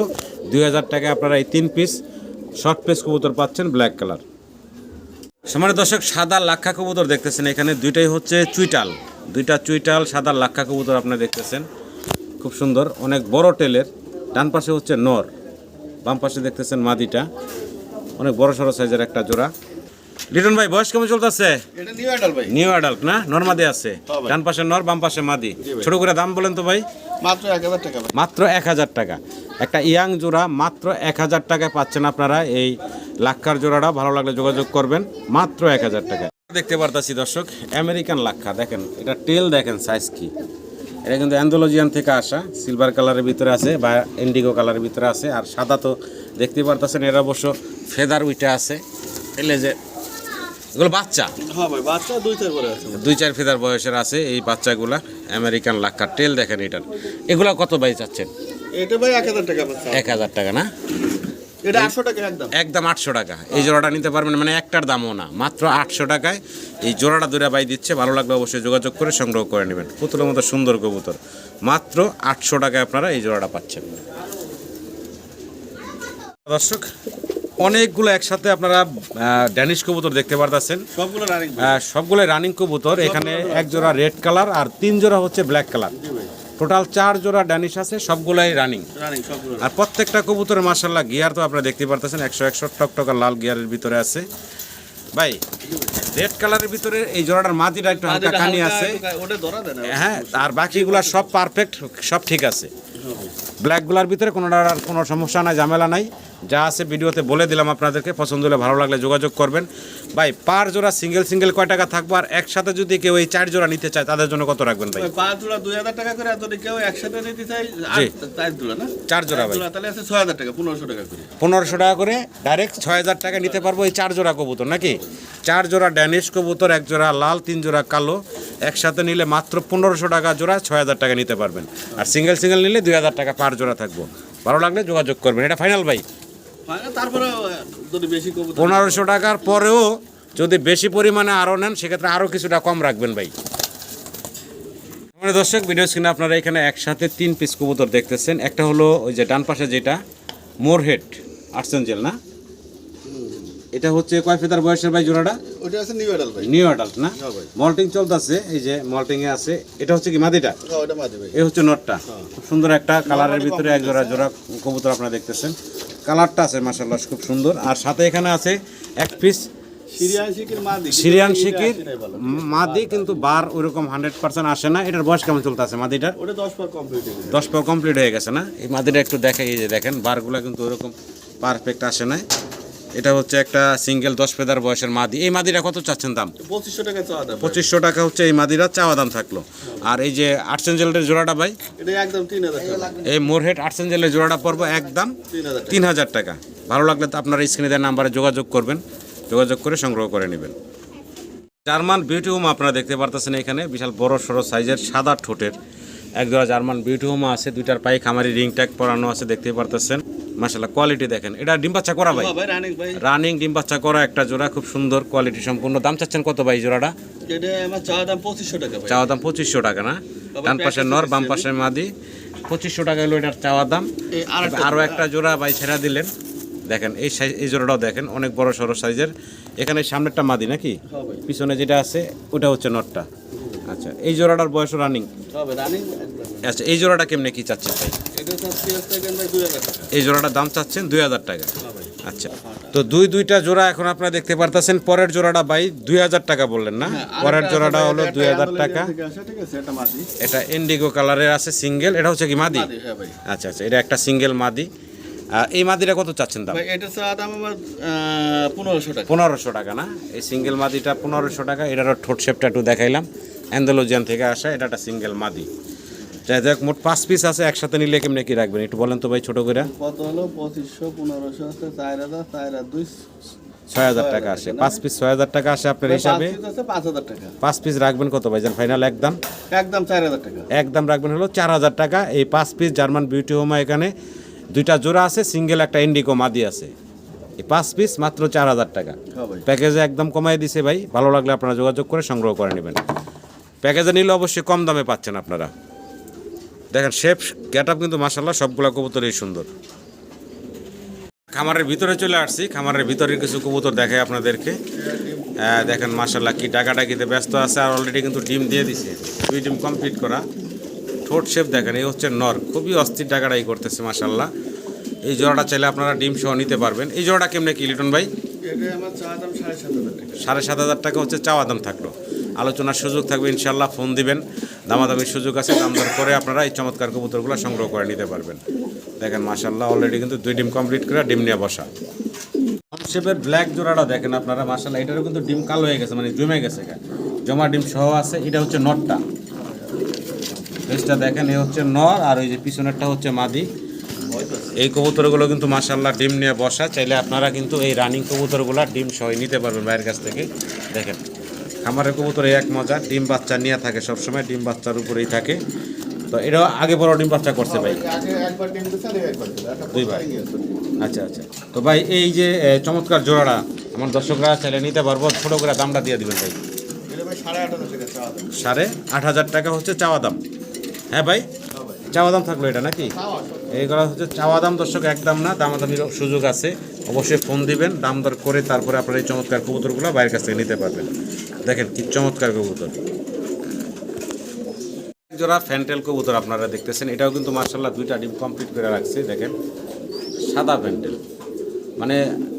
2000 টাকায় আপনারা এই 3 পিস শর্ট পেস কবুতর পাচ্ছেন ব্ল্যাক কালার। সম্মানিত দর্শক, সাদা লাক্ষা কবুতর দেখতেছেন এখানে। দুইটাই হচ্ছে চুইটাল, দুইটা চুইটাল সাদা লাক্ষা কবুতর আপনারা দেখতেছেন। খুব সুন্দর, অনেক বড় টেলের। ডান পাশে হচ্ছে নর, বাম পাশে দেখতেছেন মাদিটা। অনেক বড় সড়ো সাইজের একটা জোড়া। লিটন ভাই বয়স কেমন চলতেছে? এটা নিউ অ্যাডাল্ট ভাই। নিউ অ্যাডাল্ট না? নর মাদি আছে, হ্যাঁ ভাই। ডান পাশে নর বাম পাশে মাদি। ভাই। ছোট করে দাম বলেন তো ভাই? মাত্র 1000 টাকা ভাই। মাত্র 1000 টাকা। একটা ইয়াং জোড়া মাত্র 1000 টাকায় পাচ্ছেন আপনারা এই লাক্ষার জোড়াটা। ভালো লাগলে যোগাযোগ করবেন। মাত্র 1000 টাকা। দেখতে পারতাছি দর্শক আমেরিকান লাক্ষা, দেখেন এটা টেল দেখেন সাইজ কি। এটা কিন্তু অ্যান্ডোলজিয়ান থেকে আসা, সিলভার কালারের ভিতরে আছে বা ইন্ডিগো কালারের ভিতরে আছে। আর সাদা তো দেখতে পারতেছেন, এর অবশ্য ফেদার উইটা আছে। এলে যে এগুলো বাচ্চা, হ্যাঁ ভাই, বাচ্চা 2-4 করে আছে। 2-4 ফেদার বয়সের আছে এই বাচ্চাগুলা। আমেরিকান লাক্ষা টেল দেখেন এটার। এগুলা কত ভাই চাচ্ছেন? এটা ভাই 1000 টাকা পাচ্ছেন। 1000 টাকা না? এটা 800 টাকা একদম। একদম 800 টাকা এই জোড়াটা নিতে পারবেন, মানে একটার দামও না। মাত্র 800 টাকায় এই জোড়াটা দুইটা বাই দিচ্ছে। ভালো লাগলে অবশ্যই যোগাযোগ করে সংগ্রহ করে নেবেন। পুতুলের মতো সুন্দর কবুতর। মাত্র 800 টাকায় আপনারা এই জোড়াটা পাচ্ছেন। দর্শক, অনেকগুলো একসাথে আপনারা ড্যানিশ কবুতর দেখতে পারতেছেন। সবগুলো রানিং ভাই। সবগুলো রানিং কবুতর। এখানে এক জোড়া রেড কালার আর 3 জোড়া হচ্ছে ব্ল্যাক কালার। জি ভাই। টোটাল 4 জোড়া ড্যানিশ আছে, সবগুলাই রানিং। রানিং সবগুলো। আর প্রত্যেকটা কবুতরের মাশাআল্লাহ গিয়ার তো আপনারা দেখতে পারতেছেন 100 টকটকা লাল গিয়ারের ভিতরে আছে। ভাই রেড কালারের ভিতরে এই জোড়াটার মাদিটা একটু হালকা কানি আছে। ওটা ধরা দেন। হ্যাঁ, আর বাকিগুলা সব পারফেক্ট, সব ঠিক আছে। ব্ল্যাকগুলার ভিতরে কোনো সমস্যা নাই, ঝামেলা নাই। যা আছে ভিডিওতে বলে দিলাম আপনাদেরকে। পছন্দ হলে ভালো লাগলে যোগাযোগ করবেন। ভাই পার জোড়া সিঙ্গেল কয় টাকা থাকবো? আর একসাথে যদি কেউ এই 4 জোড়া নিতে চায় তাদের জন্য কত রাখবেন ভাই? 5 জোড়া 2000 টাকা করে, আর যদি কেউ একসাথে নিতে চায় জি। 4 জোড়া না? 4 জোড়া ভাই, তাহলে আছে 6000 টাকা, 1500 টাকা করে। 1500 টাকা করে ডাইরেক্ট 6000 টাকা নিতে পারবো এই 4 জোড়া কবুতর নাকি? 4 জোড়া ড্যানিশ কবুতর, 1 জোড়া লাল, 3 জোড়া কালো। একসাথে নিলে মাত্র 1500 টাকা জোড়া, 6000 টাকা নিতে পারবেন। আর সিঙ্গেল নিলে 2000 টাকা পার জোড়া থাকবো। ভালো লাগলে যোগাযোগ করবেন। এটা ফাইনাল ভাই? তারপরে যদি বেশি কবুতর 1500 টাকার পরেও যদি বেশি পরিমাণে আরও নেন সেক্ষেত্রে আরও কিছুটা কম রাখবেন ভাই। মানে দর্শক, ভিডিও স্ক্রিনে আপনারা এখানে একসাথে 3 পিস কবুতর দেখতেছেন। একটা হলো ওই যে ডান পাশে যেটা মোরহেড আর্সেঞ্জেল না? এটা হচ্ছে কয় ফেদার বয়সের ভাই জোড়াটা? ওটা আছে নিউ অ্যাডাল্ট ভাই। নিউ অ্যাডাল্ট না? হ্যাঁ ভাই। মল্টিং চলতেছে, এই যে মল্টিং এ আছে। এটা হচ্ছে কি মাদিটা? হ্যাঁ, ওটা মাদি ভাই। এই হচ্ছে নটটা। খুব সুন্দর একটা কালারের ভিতরে এক জোড়া কবুতর আপনারা দেখতেছেন। কালারটা আছে মাশাআল্লাহ খুব সুন্দর। আর সাথে এখানে আছে 1 পিস সিরিয়ান শিকির মাদি সিরিয়ান শিকির মাদি, কিন্তু বার ওইরকম 100% আসে না। এটার বয়স কেমন চলতে আছে মাদিটার? ওটা 10 পর কমপ্লিট হয়ে গেছে। 10 পাও কমপ্লিট হয়ে গেছে না? এই মাদিটা একটু দেখে, এই যে দেখেন বারগুলো কিন্তু ওইরকম পারফেক্ট আসে না। এটা হচ্ছে একটা সিঙ্গেল 10 ফেদার বয়সের মাদি। এই মাদিটা কত চাচ্ছেন দাম? 2500 টাকা চাওয়া দাম। 2500 টাকা হচ্ছে এই মাদিরা চাওয়া দাম থাকলো। আর এই যে আর্সেঞ্জেলের জোড়াটা ভাই, এটা একদম 3000 টাকা। এই মোরহেড আর্সেঞ্জেলের জোড়াটা পড়বো একদম 3000 টাকা। ভালো লাগলে তো আপনারা স্ক্রিনে দেওয়া নাম্বারে যোগাযোগ করবেন, যোগাযোগ করে সংগ্রহ করে নেবেন। জার্মান বিউটি হোম আপনারা দেখতে পারতেছেন এখানে বিশাল বড় সড়ো সাইজের সাদা ঠোঁটের একজোড়া জার্মান বিউটি হোম আছে। দুইটার পায়ে খামারি রিং ট্যাগ পরানো আছে, দেখতে পারতেছেন। মাশাআল্লাহ কোয়ালিটি দেখেন। এটা ডিম বাচ্চা করা ভাই? ভাই রানিং ভাই। রানিং ডিম বাচ্চা করা একটা জোড়া, খুব সুন্দর কোয়ালিটি সম্পূর্ণ। দাম চাচ্ছেন কত ভাই জোড়াটা? এটা আমার চাওয়া দাম 2500 টাকা ভাই। চাওয়া দাম 2500 টাকা না? ডান পাশে নর, বাম পাশে মাদি। 2500 টাকা হলো এটার চাওয়া দাম। আরও একটা জোড়া ভাই ছেড়া দিলেন, দেখেন এই সাইজ, এই জোড়াটাও দেখেন অনেক বড় সড়ো সাইজের। এখানে সামনেরটা মাদি নাকি? পিছনে যেটা আছে ওটা হচ্ছে নটটা। আচ্ছা, এই জোড়াটার বয়স রানিং? হবে রানিং। আচ্ছা, এই জোড়াটা কেমনে কি চাচ্ছেন ভাই? এটা চাচ্ছি ভাই 2000 টাকা। এই জোড়াটার দাম চাচ্ছেন 2000 টাকা। আচ্ছা, তো দুইটা জোড়া এখন আপনারা দেখতে পারতেছেন। পরের জোড়াটা ভাই 2000 টাকা বললেন না? পরের জোড়াটা হলো 2000 টাকা। ঠিক আছে, এটা মাদি। এটা ইন্ডিগো কালারের আছে সিঙ্গেল। এটা হচ্ছে কি মাদি? হ্যাঁ ভাই। আচ্ছা আচ্ছা, এটা একটা সিঙ্গেল মাদি। এই মাদিটা কত চাচ্ছেন দাম? ভাই এটা চাওয়া দাম আমার 1500 টাকা। 1500 টাকা না? এই সিঙ্গেল মাদিটা 1500 টাকা। এটারও ঠোঁট শেপটা একটু দেখাইলাম, অ্যান্ডালুজিয়ান থেকে আসা। এটা একটা সিঙ্গেল মাদি। যাই হোক, মোট 5 পিস আছে। একসাথে নিলে কেমনে কি রাখবেন একটু বলেন তো ভাই ছোট করে। কত হলো? 2500, 1500 আছে, 4000, 4002, 6000 টাকা আসে। 5 পিস 6000 টাকা আসে আপনার হিসাবে। 5 পিস আছে 5000 টাকা। 5 পিস রাখবেন কত ভাইজান ফাইনাল? একদম একদম 4000 টাকা। একদম রাখবেন হলো 4000 টাকা। এই 5 পিস জার্মান বিউটি হোমা এখানে দুইটা জোড়া আছে, সিঙ্গেল একটা ইন্ডিগো মাদি আছে। এই 5 পিস মাত্র 4000 টাকা। হ্যাঁ ভাই। প্যাকেজে একদম কমাই দিছে ভাই। ভালো লাগলে আপনারা যোগাযোগ করে সংগ্রহ করে নেবেন। প্যাকেজে নিলে অবশ্যই কম দামে পাচ্ছেন আপনারা। দেখেন শেপ গেটআপ কিন্তু মাশাআল্লাহ সবগুলা কবুতরই সুন্দর। খামারের ভিতরে চলে আসছি। খামারের ভিতরে কিছু কবুতর দেখাই আপনাদেরকে। দেখেন মাশাআল্লাহ কি ডাকাডাকিতে ব্যস্ত আছে, আর অলরেডি কিন্তু ডিম দিয়ে দিছে। 2 ডিম কমপ্লিট করা। ঠোঁট শেপ দেখেন, এই হচ্ছে নর, খুবই অস্থির ডাকাডাকি করতেছে মাশাআল্লাহ। এই জোড়াটা চাইলে আপনারা ডিম সহ নিতে পারবেন। এই জোড়াটা কেমনে কি লিটন ভাই? এটা আমার চাওয়া দাম 7500 টাকা। 7500 টাকা হচ্ছে চাওয়া দাম থাকলো। আলোচনার সুযোগ থাকবে ইনশাল্লাহ, ফোন দিবেন, দামাদামির সুযোগ আছে। দাম দর করে আপনারা এই চমৎকার কবুতরগুলো সংগ্রহ করে নিতে পারবেন। দেখেন মাশাআল্লাহ অলরেডি কিন্তু 2 ডিম কমপ্লিট করে ডিম নিয়ে বসা। শেপের ব্ল্যাক জোড়াটা দেখেন আপনারা মাশাআল্লাহ, এটারও কিন্তু ডিম কালো হয়ে গেছে, মানে জমে গেছে, জমা ডিম সহ আছে। এটা হচ্ছে নরটা, ফেসটা দেখেন, এই হচ্ছে নর, আর ওই যে পিছনেরটা হচ্ছে মাদি। এই কবুতরগুলো কিন্তু মাশাআল্লাহ ডিম নিয়ে বসা। চাইলে আপনারা কিন্তু এই রানিং কবুতরগুলো ডিম সহ নিতে পারবেন ভাইয়ের কাছ থেকে। দেখেন খামারের কবুতর এক মজা, ডিম বাচ্চা নিয়ে থাকে সবসময়, ডিম বাচ্চার উপরেই থাকে। তো এটা আগে বড় ডিম বাচ্চা করছে ভাই? আগে একবার ডিম দিছে, আর একবার দিছে, একটা 2 বার। আচ্ছা আচ্ছা, তো ভাই এই যে চমৎকার জোড়াটা আমার দর্শকরা চাইলে নিতে পারবো, ছোটো করে দামটা দিয়ে দিবেন ভাই। এটা ভাই 8500 টাকা চাওয়া দাম। 8500 টাকা হচ্ছে চাওয়া দাম। হ্যাঁ ভাই, চাওয়া দাম থাকলো এটা নাকি? এইগুলো হচ্ছে চাওয়া দাম দর্শক, একদম না, দামাদামির সুযোগ আছে। অবশ্যই ফোন দিবেন, দাম দর করে তারপরে আপনারা এই চমৎকার কবুতরগুলো বাইরের কাছ থেকে নিতে পারবেন। দেখেন কি চমৎকার কবুতর। জোড়া ফ্যান্টেল কবুতর আপনারা দেখতেছেন, এটাও কিন্তু মাশাআল্লাহ 2টা ডিম কমপ্লিট করে রাখছে। দেখেন সাদা ফ্যান্টেল, মানে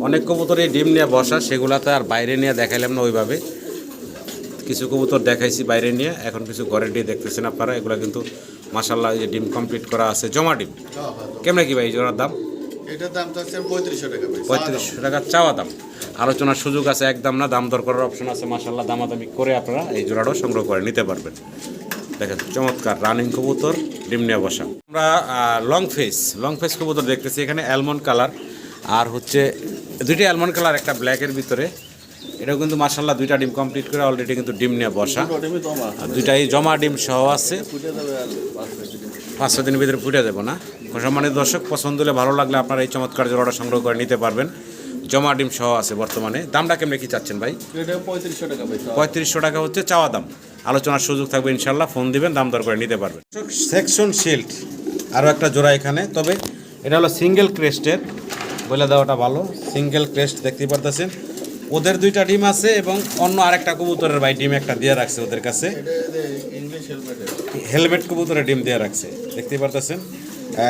অনেক কবুতরই ডিম নিয়ে বসা, সেগুলাতে আর বাইরে নিয়ে দেখাইলাম না ওইভাবে। কিছু কবুতর দেখাইছি বাইরে নিয়ে, এখন কিছু ঘরের দিয়ে দেখতেছেন আপনারা। এগুলো কিন্তু মাশাআল্লাহ এই যে ডিম কমপ্লিট করা আছে, জমা ডিম। কেমনে কি ভাই এই জোড়ার দাম? এটার দাম চাচ্ছে 3500 টাকা ভাই। 3500 টাকা চাওয়া দাম। আলোচনার সুযোগ আছে, একদম না, দাম দর করার অপশন আছে। মাশাআল্লাহ দামাদামি করে আপনারা এই জোড়াটাও সংগ্রহ করে নিতে পারবেন। দেখেন চমৎকার রানিং কবুতর, ডিম নিয়ে বসা। আমরা লং ফেস কবুতর দেখতেছি এখানে, অ্যালমন্ড কালার, আর হচ্ছে 2টা অ্যালমন্ড কালার, একটা ব্ল্যাকের ভিতরে। এটাও কিন্তু মাশাআল্লাহ 2টা ডিম কমপ্লিট করে অলরেডি কিন্তু ডিম নিয়ে বসা। আর 2টাই জমা ডিম সহ আছে। 5-6 দিনের ভিতরে ফুটে যাবো না? সম্মানিত দর্শক, পছন্দ হলে ভালো লাগলে আপনারা এই চমৎকার জোড়াটা সংগ্রহ করে নিতে পারবেন। জমা ডিম সহ আছে বর্তমানে। দামটা কেমনে কি চাচ্ছেন ভাই? এটা 3500 টাকা ভাই। 3500 টাকা হচ্ছে চাওয়া দাম। আলোচনার সুযোগ থাকবে ইনশাল্লাহ, ফোন দিবেন, দাম দর করে নিতে পারবেন। সেকশন শিল্ড আরও একটা জোড়া এখানে, তবে এটা হলো সিঙ্গেল ক্রেস্টের, বলে দেওয়াটা ভালো। সিঙ্গেল ক্রেস্ট দেখতেই পারতেছেন। ওদের 2টা ডিম আছে এবং অন্য আরেকটা কবুতরের ভাই ডিম একটা দিয়ে রাখছে ওদের কাছে। এটা ইংলিশ হেলমেট কবুতরের ডিম দিয়ে রাখছে, দেখতেই পারতেছেন।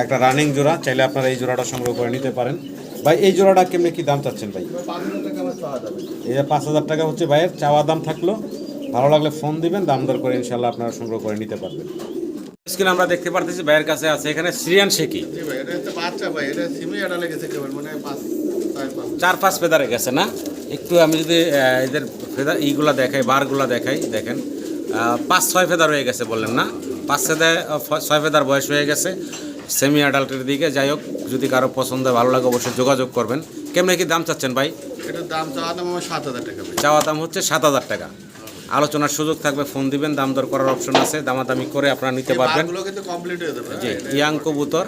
একটা রানিং জোড়া, চাইলে আপনারা এই জোড়াটা সংগ্রহ করে নিতে পারেন। ভাই এই জোড়াটা কেমনে কি দাম চাচ্ছেন ভাই? 5000 টাকা আমার চাওয়া যাবে। এই যে 5,000 টাকা হচ্ছে ভাইয়ের চাওয়া দাম থাকলো। ভালো লাগলে ফোন দিবেন, দাম দর করে ইনশাল্লাহ আপনারা সংগ্রহ করে নিতে পারবেন। স্ক্রিনে আমরা দেখতে পারতেছি ভাইয়ের কাছে আছে এখানে সিরিয়ান শেকি জি ভাই, এটা হচ্ছে বাচ্চা ভাই, এটা সিমি এটা লেগেছে কেবল, মানে 5 4-5 ফেদারে গেছে না? একটু আমি যদি এদের ফেদার এইগুলা দেখাই, বারগুলা দেখাই, দেখেন 5-6 ফেদার হয়ে গেছে বললেন না? 5-6 ফেদার বয়স হয়ে গেছে, সেমি অ্যাডাল্টের দিকে। যাই হোক, যদি কারো পছন্দ হয়, ভালো লাগে অবশ্যই যোগাযোগ করবেন। কেমনে কি দাম চাচ্ছেন ভাই? এটার দাম চাওয়া দাম আমার 7,000 টাকা ভাই। চাওয়া দাম হচ্ছে 7,000 টাকা। আলোচনার সুযোগ থাকবে, ফোন দিবেন, দাম দর করার অপশন আছে, দামাদামি করে আপনারা নিতে পারবেন। বারগুলো কিন্তু কমপ্লিট হয়ে যাবে। জি, ইয়াং কবুতর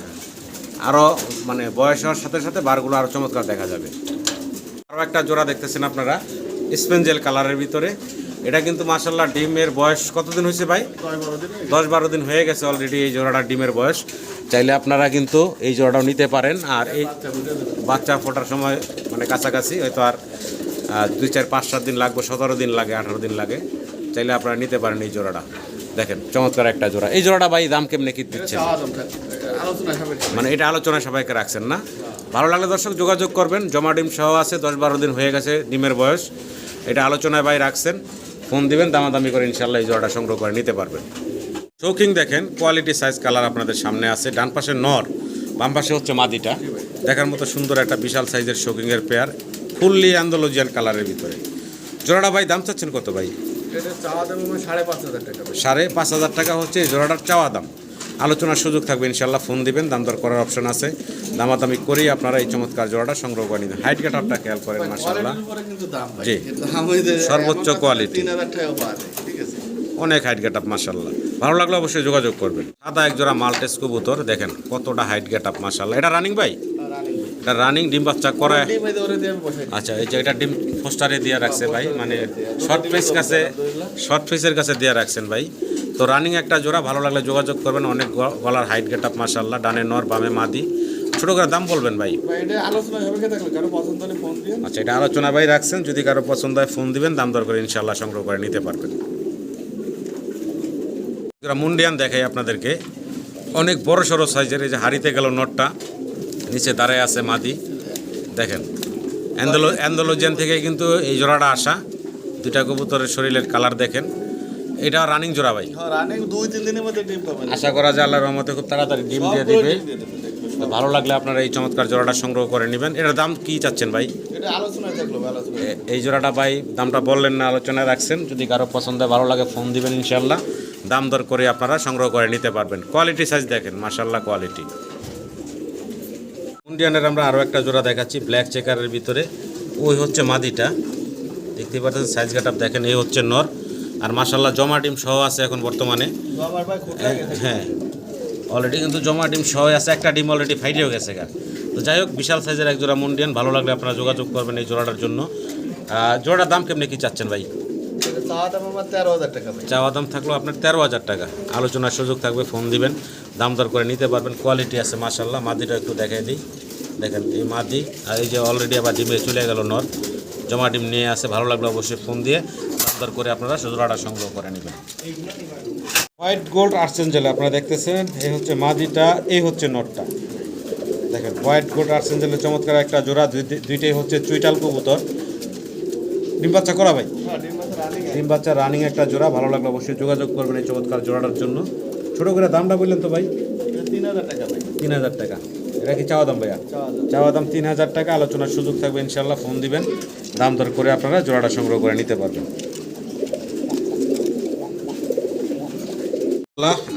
আরও মানে বয়স হওয়ার সাথে সাথে বারগুলো আরও চমৎকার দেখা যাবে। আরও একটা জোড়া দেখতেছেন আপনারা স্পেঞ্জেল কালারের ভিতরে। এটা কিন্তু মাশাল্লাহ ডিমের বয়স কতদিন হয়েছে ভাই? 10-12 দিন হয়ে গেছে অলরেডি এই জোড়াটার ডিমের বয়স। চাইলে আপনারা কিন্তু এই জোড়াটাও নিতে পারেন। আর এই বাচ্চা ফোটার সময় মানে কাছাকাছি হয়তো আর 2-4-5-7 দিন লাগবে, 17 দিন লাগে, 18 দিন লাগে। চাইলে আপনারা নিতে পারেন এই জোড়াটা। দেখেন চমৎকার একটা জোড়া। এই জোড়াটা ভাই দাম কেমনে কি দিচ্ছেন? মানে এটা আলোচনা সবাইকে রাখছেন না? ভালো লাগলে দর্শক যোগাযোগ করবেন। জমা ডিম সহ আছে, 10-12 দিন হয়ে গেছে ডিমের বয়স। এটা আলোচনায় ভাই রাখছেন, ফোন দিবেন, দামাদামি করে ইনশাল্লাহ এই জোড়াটা সংগ্রহ করে নিতে পারবেন। শৌকিং দেখেন, কোয়ালিটি সাইজ কালার আপনাদের সামনে আছে। ডান পাশে নর, বাম পাশে হচ্ছে মাদিটা। দেখার মতো সুন্দর একটা বিশাল সাইজের শৌকিংয়ের পেয়ার, ফুললি অ্যান্ডালুজিয়ান কালারের ভিতরে। জোড়াটা ভাই দাম চাচ্ছেন কত ভাই? এটা চাওয়া দাম আমার 5,500 টাকা ভাই। 5,500 টাকা হচ্ছে এই জোড়াটার চাওয়া দাম। আলোচনার সুযোগ থাকবে ইনশাল্লাহ, ফোন দিবেন, দাম দর করার অপশন আছে। দামাদামি করেই আপনারা এই চমৎকার জোড়াটা সংগ্রহ করে নিবেন। হাইট কাটারটা খেয়াল করেন মাশাআল্লাহ, কোয়ালিটির উপরে কিন্তু দাম ভাই। জি। দাম ওই যে সর্বোচ্চ এমন কোয়ালিটি। 3,000 টাকা পারে, ঠিক আছে। অনেক হাইট গেট আপ মাশাআল্লাহ। ভালো লাগলে অবশ্যই যোগাযোগ করবেন। সাদা এক জোড়া মাল্টেস কবুতর, দেখেন কতটা হাইট গেট আপ মাশাআল্লাহ। এটা রানিং ভাই? এটা রানিং, ডিম বাচ্চা করে। ডিম এই ধরে দিয়ে আমি বসাই দিই। আচ্ছা, এই যে এটা ডিম পোস্টারে দিয়ে রাখছে ভাই, মানে শর্ট ফেসের কাছে দিয়ে রাখছেন ভাই। তো রানিং একটা জোড়া, ভালো লাগলে যোগাযোগ করবেন। অনেক গলার হাইট গেট আপ মাশাআল্লাহ। ডানে নর, বামে মাদি। ছোট করে দাম বলবেন ভাই? ভাই এটা আলোচনা হবে কে থাকলে কারো পছন্দ হলে ফোন দিন। আচ্ছা, এটা আলোচনা ভাই রাখছেন, যদি কারো পছন্দ হয় ফোন দিবেন, দাম দর করে ইনশাআল্লাহ সংগ্রহ করে নিতে পারবেন। মুন্ডিয়ান দেখাই আপনাদেরকে, অনেক বড় সড়ো সাইজের। এই যে হারিতে গেল নটটা, নিচে দাঁড়ায় আছে মাদি। দেখেন অ্যান্ডালুজিয়ান থেকে কিন্তু এই জোড়াটা আসা। দুইটা কবুতরের শরীরের কালার দেখেন। এটা রানিং জোড়া ভাই? হ্যাঁ, রানিং 2-3 দিনের মধ্যে ডিম পাবেন। আশা করা যায় আল্লাহর রহমতে খুব তাড়াতাড়ি ডিম দিয়ে দিবে। তো ভালো লাগলে আপনারা এই চমৎকার জোড়াটা সংগ্রহ করে নেবেন। এটার দাম কি চাচ্ছেন ভাই? এটা আলোচনায় থাকলো, আলোচনা। এই জোড়াটা ভাই দামটা বললেন না, আলোচনায় রাখছেন। যদি কারো পছন্দ হয়, ভালো লাগে ফোন দিবেন ইনশাআল্লাহ, দাম দর করে আপনারা সংগ্রহ করে নিতে পারবেন। কোয়ালিটি সাইজ দেখেন মাশাআল্লাহ, কোয়ালিটি। ইন্ডিয়ানের আমরা আরও একটা জোড়া দেখাচ্ছি ব্ল্যাক চেকারের ভিতরে। ওই হচ্ছে মাদিটা, দেখতে পাচ্ছেন সাইজ গেটআপ দেখেন। এই হচ্ছে নর, আর মাশাআল্লাহ জমা ডিম সহ আছে এখন বর্তমানে। আমার ভাই খুব লাগে। হ্যাঁ, অলরেডি কিন্তু জমা ডিম সহ আছে। একটা ডিম অলরেডি ফাইটেও গেছে গা। তো যাই হোক, বিশাল সাইজের এক জোড়া মুন্ডিয়ান। ভালো লাগলে আপনারা যোগাযোগ করবেন এই জোড়াটার জন্য। জোড়ার দাম কেমনি কি চাচ্ছেন ভাই? এটা চাওয়া দাম আমার 13,000 টাকা ভাই। চাওয়া দাম থাকলো আপনার 13,000 টাকা। আলোচনার সুযোগ থাকবে, ফোন দিবেন, দাম দর করে নিতে পারবেন। কোয়ালিটি আছে মাশাআল্লাহ। মাদিটা একটু দেখাই দিই, দেখেন এই মাদি। আর এই যে অলরেডি আবার ডিমে চলে গেল নর, জমা ডিম নিয়ে আসে। ভালো লাগলে অবশ্যই ফোন দিয়ে দাম দর করে আপনারা জোড়াটা সংগ্রহ করে নেবেন। হোয়াইট গোল্ড আর্সেঞ্জেল আপনারা দেখতেছেন। এই হচ্ছে মাদিটা, এই হচ্ছে নটটা। দেখেন হোয়াইট গোল্ড আর্সেঞ্জেলের চমৎকার একটা জোড়া। দুইটাই হচ্ছে চুইটাল কবুতর। ডিম বাচ্চা করা ভাই? হ্যাঁ, ডিম আছে রানিং। ডিম বাচ্চা রানিং একটা জোড়া। ভালো লাগলে অবশ্যই যোগাযোগ করবেন এই চমৎকার জোড়াটার জন্য। ছোটো করে দামটা বললেন তো ভাই? এটা 3,000 টাকা ভাই। 3,000 টাকা। এটা কি চাওয়া দাম ভাইয়া? চাওয়া দাম 3,000 টাকা। আলোচনার সুযোগ থাকবে ইনশাআল্লাহ, ফোন দিবেন, দাম দর করে আপনারা জোড়াটা সংগ্রহ করে নিতে পারবেন।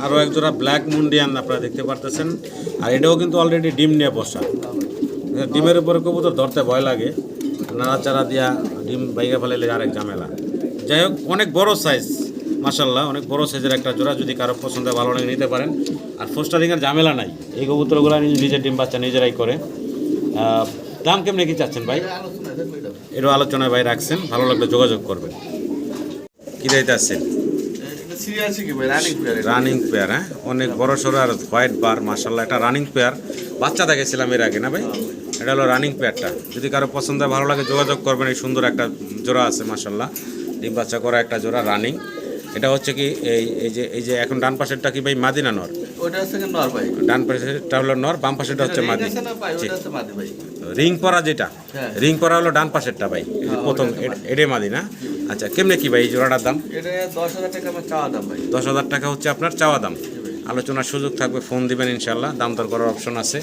আরও এক জোড়া ব্ল্যাক মুন্ডিয়ান আপনারা দেখতে পারতেছেন। আর এটাও কিন্তু অলরেডি ডিম নিয়ে বসা। ডিমের উপরে কবুতর ধরতে ভয় লাগে, নাড়াচাড়া দিয়া ডিম বাইরে ফেলাইলে আরেক ঝামেলা। যাই হোক, অনেক বড় সাইজ মাশাআল্লাহ, অনেক বড় সাইজের একটা জোড়া। যদি কারো পছন্দ ভালো লাগে নিতে পারেন। আর ফোস্টারিংয়ের ঝামেলা নাই, এই কবুতরগুলো নিজের ডিম বাচ্চা নিজেরাই করে। দাম কেমনি কি চাচ্ছেন ভাই? আলোচনায় থাকলো এটা। এরও আলোচনায় ভাই রাখছেন, ভালো লাগলে যোগাযোগ করবেন। কী দিতে আসছেন? এটা সিরিয়াস কি ভাই? Running player. রানিং পেয়ার, হ্যাঁ, অনেক বড় সড়ো আর হোয়াইট বার মাশাআল্লাহ। এটা রানিং পেয়ার, বাচ্চা দেখেছিলাম এর আগে না ভাই? এটা হলো রানিং পেয়ারটা। যদি কারো পছন্দ ভালো লাগে যোগাযোগ করবেন। এই সুন্দর একটা জোড়া আছে মাশাআল্লাহ, ডিম বাচ্চা করা একটা জোড়া রানিং। এটা হচ্ছে কি এই যে এখন ডান পাশেরটা কি ভাই মাদি না নর? ওটা হচ্ছে কি নর ভাই। ডান পাশেরটা হলো নর, বাম পাশেরটা হচ্ছে রিং মাদি। আছে না ভাই, জি। ওটা হচ্ছে মাদি ভাই। রিং পরা যেটা, হ্যাঁ। রিং পরা হলো ডান পাশেরটা ভাই, এই যে হ্যাঁ, প্রথম ওটা মাদি। এটাই মাদি না? আচ্ছা, কেমনে কি ভাই এই জোড়াটার দাম? এটা 10,000 টাকা আমার চাওয়া দাম ভাই। 10,000 টাকা হচ্ছে আপনার চাওয়া দাম। আলোচনার সুযোগ থাকবে, ফোন দিবেন ইনশাল্লাহ, দাম দর করার অপশন আছে।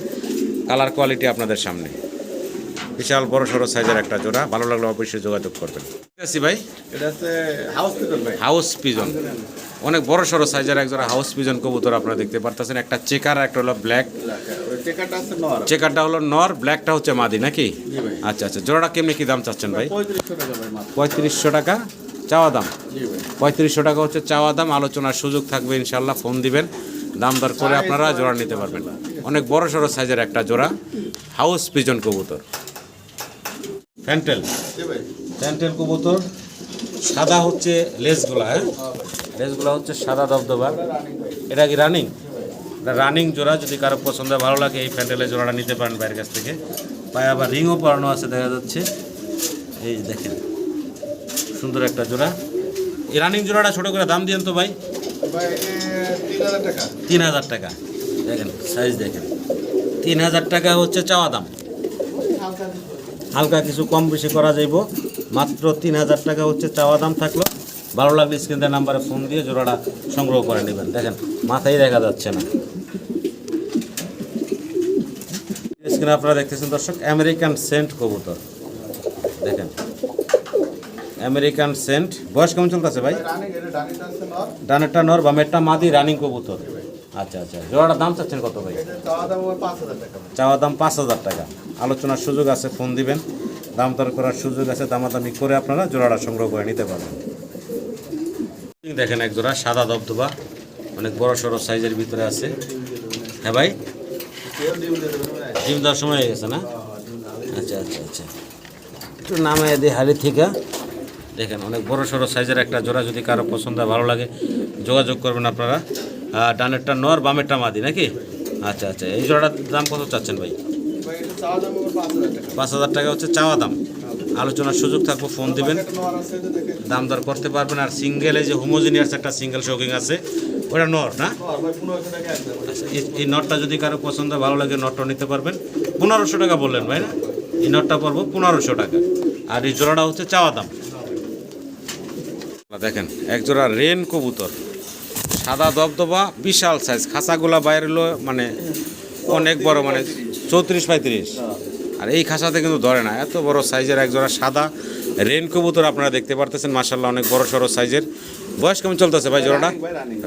কালার কোয়ালিটি আপনাদের সামনে, বিশাল বড় সড়ো সাইজের একটা জোড়া, ভালো লাগলে অবশ্যই যোগাযোগ করবেন। ঠিক আছে ভাই, এটা হচ্ছে হাউস পিজন ভাই। হাউস পিজন, অনেক বড় সড়ো সাইজের এক জোড়া হাউস পিজন কবুতর আপনারা দেখতে পারতেছেন। একটা চেকার, একটা হলো ব্ল্যাক। ওই চেকারটা আছে নর। চেকারটা হলো নর, ব্ল্যাকটা হচ্ছে মাদি নাকি? জি ভাই। আচ্ছা আচ্ছা, জোড়াটা কেমনি কি দাম চাচ্ছেন ভাই? 3500 টাকা ভাই মাত্র। 3500 টাকা চাওয়া দাম। জি ভাই। 3500 টাকা হচ্ছে চাওয়া দাম, আলোচনার সুযোগ থাকবে ইনশাল্লাহ, ফোন দিবেন, দাম দর করে আপনারা জোড়া নিতে পারবেন। অনেক বড় সড়ো সাইজের একটা জোড়া হাউস পিজন কবুতর। ফ্যান্টেল, জি ভাই। ফ্যান্টেল কবুতর, সাদা হচ্ছে লেজগুলা, হ্যাঁ লেজগুলা হচ্ছে সাদা দবদবা। এটা কি রানিং? এটা রানিং জোড়া, যদি কারো পছন্দ ভালো লাগে এই ফ্যান্টেলের জোড়াটা নিতে পারেন বাইরের কাছ থেকে। পায়ে আবার রিংও পরানো আছে দেখা যাচ্ছে, এই যে দেখেন সুন্দর একটা জোড়া। এই রানিং জোড়াটা ছোটো করে দাম দিয়েন তো ভাই। ভাই 3000 টাকা। 3000 টাকা, দেখেন সাইজ দেখেন, 3000 টাকা হচ্ছে চাওয়া দাম। হালকা কিছু কম বেশি করা যাইব, মাত্র 3000 টাকা হচ্ছে চাওয়া দাম থাকলো। ভালো লাগলে স্ক্রিনের নাম্বারে ফোন দিয়ে জোড়াটা সংগ্রহ করে নেবেন। দেখেন মাথায় দেখা যাচ্ছে না। স্ক্রিনে আপনারা দেখতেছেন দর্শক, আমেরিকান সেন্ট কবুতর, দেখেন আমেরিকান সেন্ট। বয়স কেমন চলতেছে ভাই? রানিং, এটা ডানিটা আছে নর। ডানেরটা নর, বামেরটা মাদি, রানিং কবুতর। আচ্ছা আচ্ছা, জোড়াটার দাম চাচ্ছেন কত ভাই? এটা চাওয়া দাম আমার 5000 টাকা ভাই। চাওয়া দাম 5000 টাকা, আলোচনার সুযোগ আছে, ফোন দিবেন, দাম দর করার সুযোগ আছে, দামাদামি করে আপনারা জোড়াটা সংগ্রহ করে নিতে পারবেন। দেখেন এক জোড়া সাদা দবদবা, অনেক বড় সড়ো সাইজের ভিতরে আছে। হ্যাঁ ভাই, কেউ ডিম দিয়ে দেবে ভাই। ডিম দেওয়ার সময় হয়ে গেছে না? আচ্ছা আচ্ছা আচ্ছা, একটু নামে দিই হাড়ি থেকে। দেখেন অনেক বড় সড়ো সাইজের একটা জোড়া, যদি কারো পছন্দ হয় ভালো লাগে যোগাযোগ করবেন আপনারা। ডানেরটা নর, বামেরটা মাদি নাকি? আচ্ছা আচ্ছা, এই জোড়াটার দাম কত চাচ্ছেন ভাই? ভাই এটা চাওয়া দাম আমার 5000 টাকা। 5000 টাকা হচ্ছে চাওয়া দাম, আলোচনার সুযোগ থাকবে, ফোন দিবেন, একটা নর আছে, এটা দেখেন। দাম দর করতে পারবেন। আর সিঙ্গেল, এই যে হোমোজিনিয়াস একটা সিঙ্গেল শৌকিং আছে, ওটা নর না? নর ভাই 1500 টাকা একদম। আচ্ছা, এই নটটা যদি কারো পছন্দ হয় ভালো লাগে নটটা নিতে পারবেন। 1500 টাকা বললেন ভাই না? এই নটটা পড়বো 1500 টাকা, আর এই জোড়াটা হচ্ছে চাওয়া দাম। দেখেন এক জোড়া রেন কবুতর, সাদা দবদবা, বিশাল সাইজ, খাঁচাগুলা বাইরে হলো মানে অনেক বড়, মানে 34-35। আর এই খাঁচাতে কিন্তু ধরে না, এত বড় সাইজের এক জোড়া সাদা রেন কবুতর আপনারা দেখতে পারতেছেন, মাশাআল্লাহ অনেক বড় সড়ো সাইজের। বয়স কেমন চলতেছে ভাই জোড়াটা?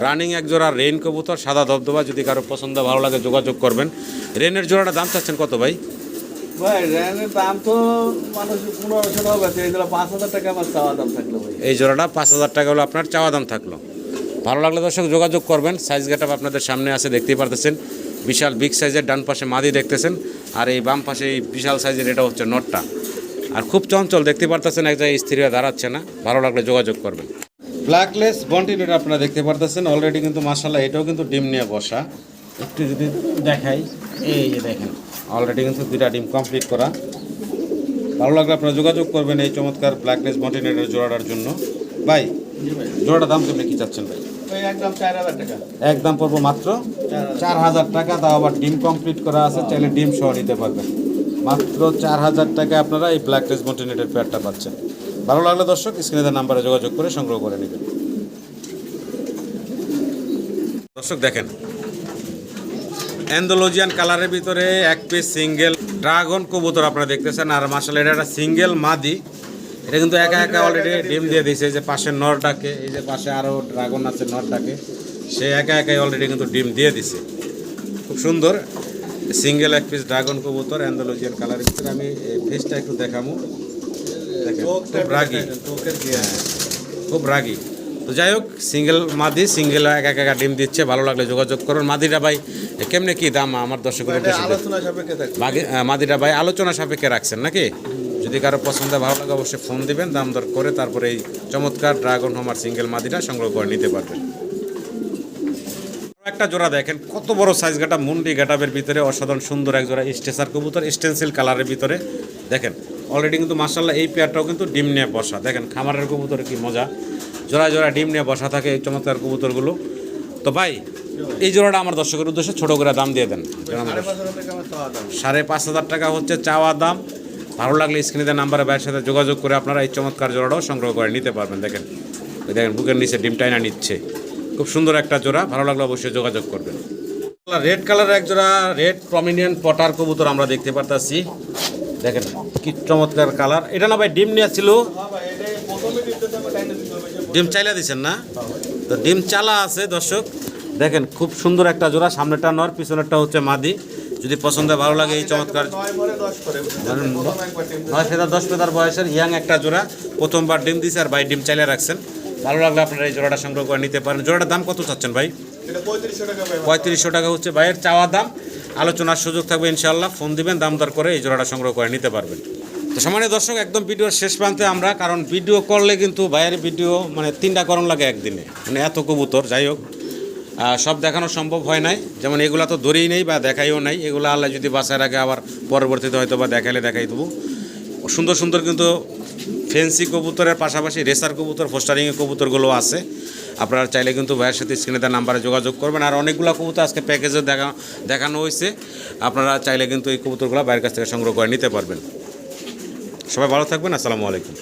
রানিং এক জোড়া রেন কবুতর, সাদা দবদবা, যদি কারো পছন্দ ভালো লাগে যোগাযোগ করবেন। রেনের জোড়াটা দাম চাচ্ছেন কত ভাই? ভাই রেনের দাম তো মানুষ 1500 টাকা বেচে, এইগুলো 5000 টাকা আমার চাওয়া দাম থাকলো ভাই। এই জোড়াটা 5000 টাকা হলো আপনার চাওয়া দাম থাকলো। ভালো লাগলে দর্শক যোগাযোগ করবেন। সাইজ গেটআপ আপনাদের সামনে আছে, দেখতেই পারতেছেন, বিশাল বিগ সাইজের। ডান পাশে মাদি দেখতেছেন, আর এই বাম পাশে এই বিশাল সাইজের এটা হচ্ছে নটটা। আর খুব চঞ্চল, দেখতে পারতেছেন, এক জায়গায় স্থির হয়ে দাঁড়াচ্ছে না। ভালো লাগলে যোগাযোগ করবেন। ব্ল্যাকলেস বন্টিনেট আপনারা দেখতে পারতেছেন, অলরেডি কিন্তু মাশাআল্লাহ এটাও কিন্তু ডিম নিয়ে বসা। একটু যদি দেখাই, এই যে দেখেন অলরেডি কিন্তু 2টা ডিম কমপ্লিট করা। ভালো লাগলে আপনারা যোগাযোগ করবেন এই চমৎকার ব্ল্যাকলেস বন্টিনেটের জোড়াটার জন্য। ভাই জি ভাই। জোড়াটার দাম তুমি কি চাচ্ছেন ভাই? ভাই একদম 4000 টাকা। একদম পড়বো মাত্র 4000 টাকা, তাও আবার ডিম কমপ্লিট করা আছে, চাইলে ডিম সহ নিতে পারবেন। মাত্র 4000 টাকায় আপনারা এই ব্ল্যাকলেস বন্টিনেটের পেয়ারটা পাচ্ছেন। ভালো লাগলে দর্শক স্ক্রিনের নাম্বারে যোগাযোগ করে সংগ্রহ করে নেবেন। দর্শক দেখেন অ্যান্ডালুজিয়ান কালারের ভিতরে এক পিস সিঙ্গেল ড্রাগন কবুতর আপনারা দেখতেছেন। আর মাশাআল্লাহ এটা একটা সিঙ্গেল মাদি, এটা কিন্তু একা একা অলরেডি ডিম দিয়ে দিয়েছে। যে পাশে নরটাকে, এই যে পাশে আরও ড্রাগন আছে নরটাকে, সে একা একাই অলরেডি কিন্তু ডিম দিয়ে দিছে। খুব সুন্দর সিঙ্গেল এক পিস ড্রাগন কবুতর অ্যান্ডালুজিয়ান কালারের ভিতরে। আমি ফেসটা একটু দেখাবো, দেখেন খুব রাগি, খুব রাগি। তো যাই হোক, সিঙ্গেল মাদি, সিঙ্গেল একা একা ডিম দিচ্ছে। ভালো লাগলে যোগাযোগ করুন। মাদিটা ভাই কেমনে কি দাম আমার দর্শকের এটা উদ্দেশ্যে? আলোচনা সাপেক্ষে থাকবে। মাদিটা ভাই আলোচনা সাপেক্ষে রাখছেন নাকি? যদি কারো পছন্দ ভালো লাগে অবশ্যই ফোন দিবেন, দাম দর করে তারপরে এই চমৎকার ড্রাগন হোমার সিঙ্গেল মাদিটা সংগ্রহ করে নিতে পারবেন। একটা জোড়া দেখেন কত বড় সাইজ গাটা, মুন্ডি গাটাবের ভিতরে অসাধারণ সুন্দর এক জোড়া স্টেসার কবুতর, স্টেন্সিল কালারের ভিতরে। দেখেন অলরেডি কিন্তু মাশাআল্লাহ এই পেয়ারটাও কিন্তু ডিম নিয়ে বসা। দেখেন খামারের কবুতর কি মজা, জোড়া জোড়া ডিম নিয়ে বসা থাকে এই চমৎকার কবুতরগুলো। তো ভাই এই জোড়াটা আমার দর্শকের উদ্দেশ্যে ছোটো করে দাম দিয়ে দেন। 5,500 টাকা আমার চাওয়া দাম। 5,500 টাকা হচ্ছে চাওয়া দাম। ভালো লাগলে স্ক্রিনে দেওয়া নাম্বারে ভাইয়ের সাথে যোগাযোগ করে আপনারা এই চমৎকার জোড়াটাও সংগ্রহ করে নিতে পারবেন। দেখেন ওই দেখেন বুকের নিচে ডিম টাইনা নিচ্ছে, খুব সুন্দর একটা জোড়া। ভালো লাগলে অবশ্যই যোগাযোগ করবেন। রেড কালারের এক জোড়া রেড প্রমিনিয়েন্ট পটার কবুতর আমরা দেখতে পারতাছি। দেখেন কি চমৎকার কালার। এটা না ভাই ডিম নিয়ে ছিল, হ্যাঁ ভাই, এটা প্রথমে দিতে হবে, টাইনে দিতে হবে। ডিম চাইলা দিচ্ছেন না? তো ডিম চালা আছে দর্শক। দেখেন খুব সুন্দর একটা জোড়া, সামনেরটা নর, পিছনেরটা হচ্ছে মাদি। যদি পছন্দ ভালো লাগে এই চমৎকার 9 পরে 10 করে। প্রথম একবার টিম 9 ফেদার 10 ফেদার বয়সের ইয়াং একটা জোড়া, প্রথমবার ডিম দিছে আর ভাই ডিম চাইলে রাখছেন। ভালো লাগলে আপনারা এই জোড়াটা সংগ্রহ করে নিতে পারেন। জোড়াটার দাম কত চাচ্ছেন ভাই? এটা 3500 টাকা ভাই। 3500 টাকা হচ্ছে ভাইয়ের চাওয়া দাম। আলোচনার সুযোগ থাকবে ইনশাআল্লাহ, ফোন দিবেন, দাম দর করে এই জোড়াটা সংগ্রহ করে নিতে পারবেন। তো সম্মানীয় দর্শক, একদম ভিডিওর শেষ প্রান্তে আমরা, কারণ ভিডিও করলে কিন্তু ভাইয়ের ভিডিও মানে 3টা করণ লাগে একদিনে, মানে এত কবুতর। যাই হোক, সব দেখানো সম্ভব হয় নাই। যেমন এগুলা তো ধরেই নেই বা দেখাইও নাই, এগুলো আল্লাহ যদি বাসায় রাখে আবার পরবর্তীতে হয়তো বা দেখাইলে দেখাই দেবো। সুন্দর সুন্দর কিন্তু ফেন্সি কবুতরের পাশাপাশি রেসার কবুতর, ফোস্টারিংয়ের কবুতরগুলো আছে। আপনারা চাইলে কিন্তু ভাইয়ের সাথে স্ক্রিনে তার নাম্বারে যোগাযোগ করবেন। আর অনেকগুলো কবুতর আজকে প্যাকেজে দেখানো হয়েছে, আপনারা চাইলে কিন্তু এই কবুতরগুলো ভাইয়ের কাছ থেকে সংগ্রহ করে নিতে পারবেন। সবাই ভালো থাকবেন, আসসালামু আলাইকুম।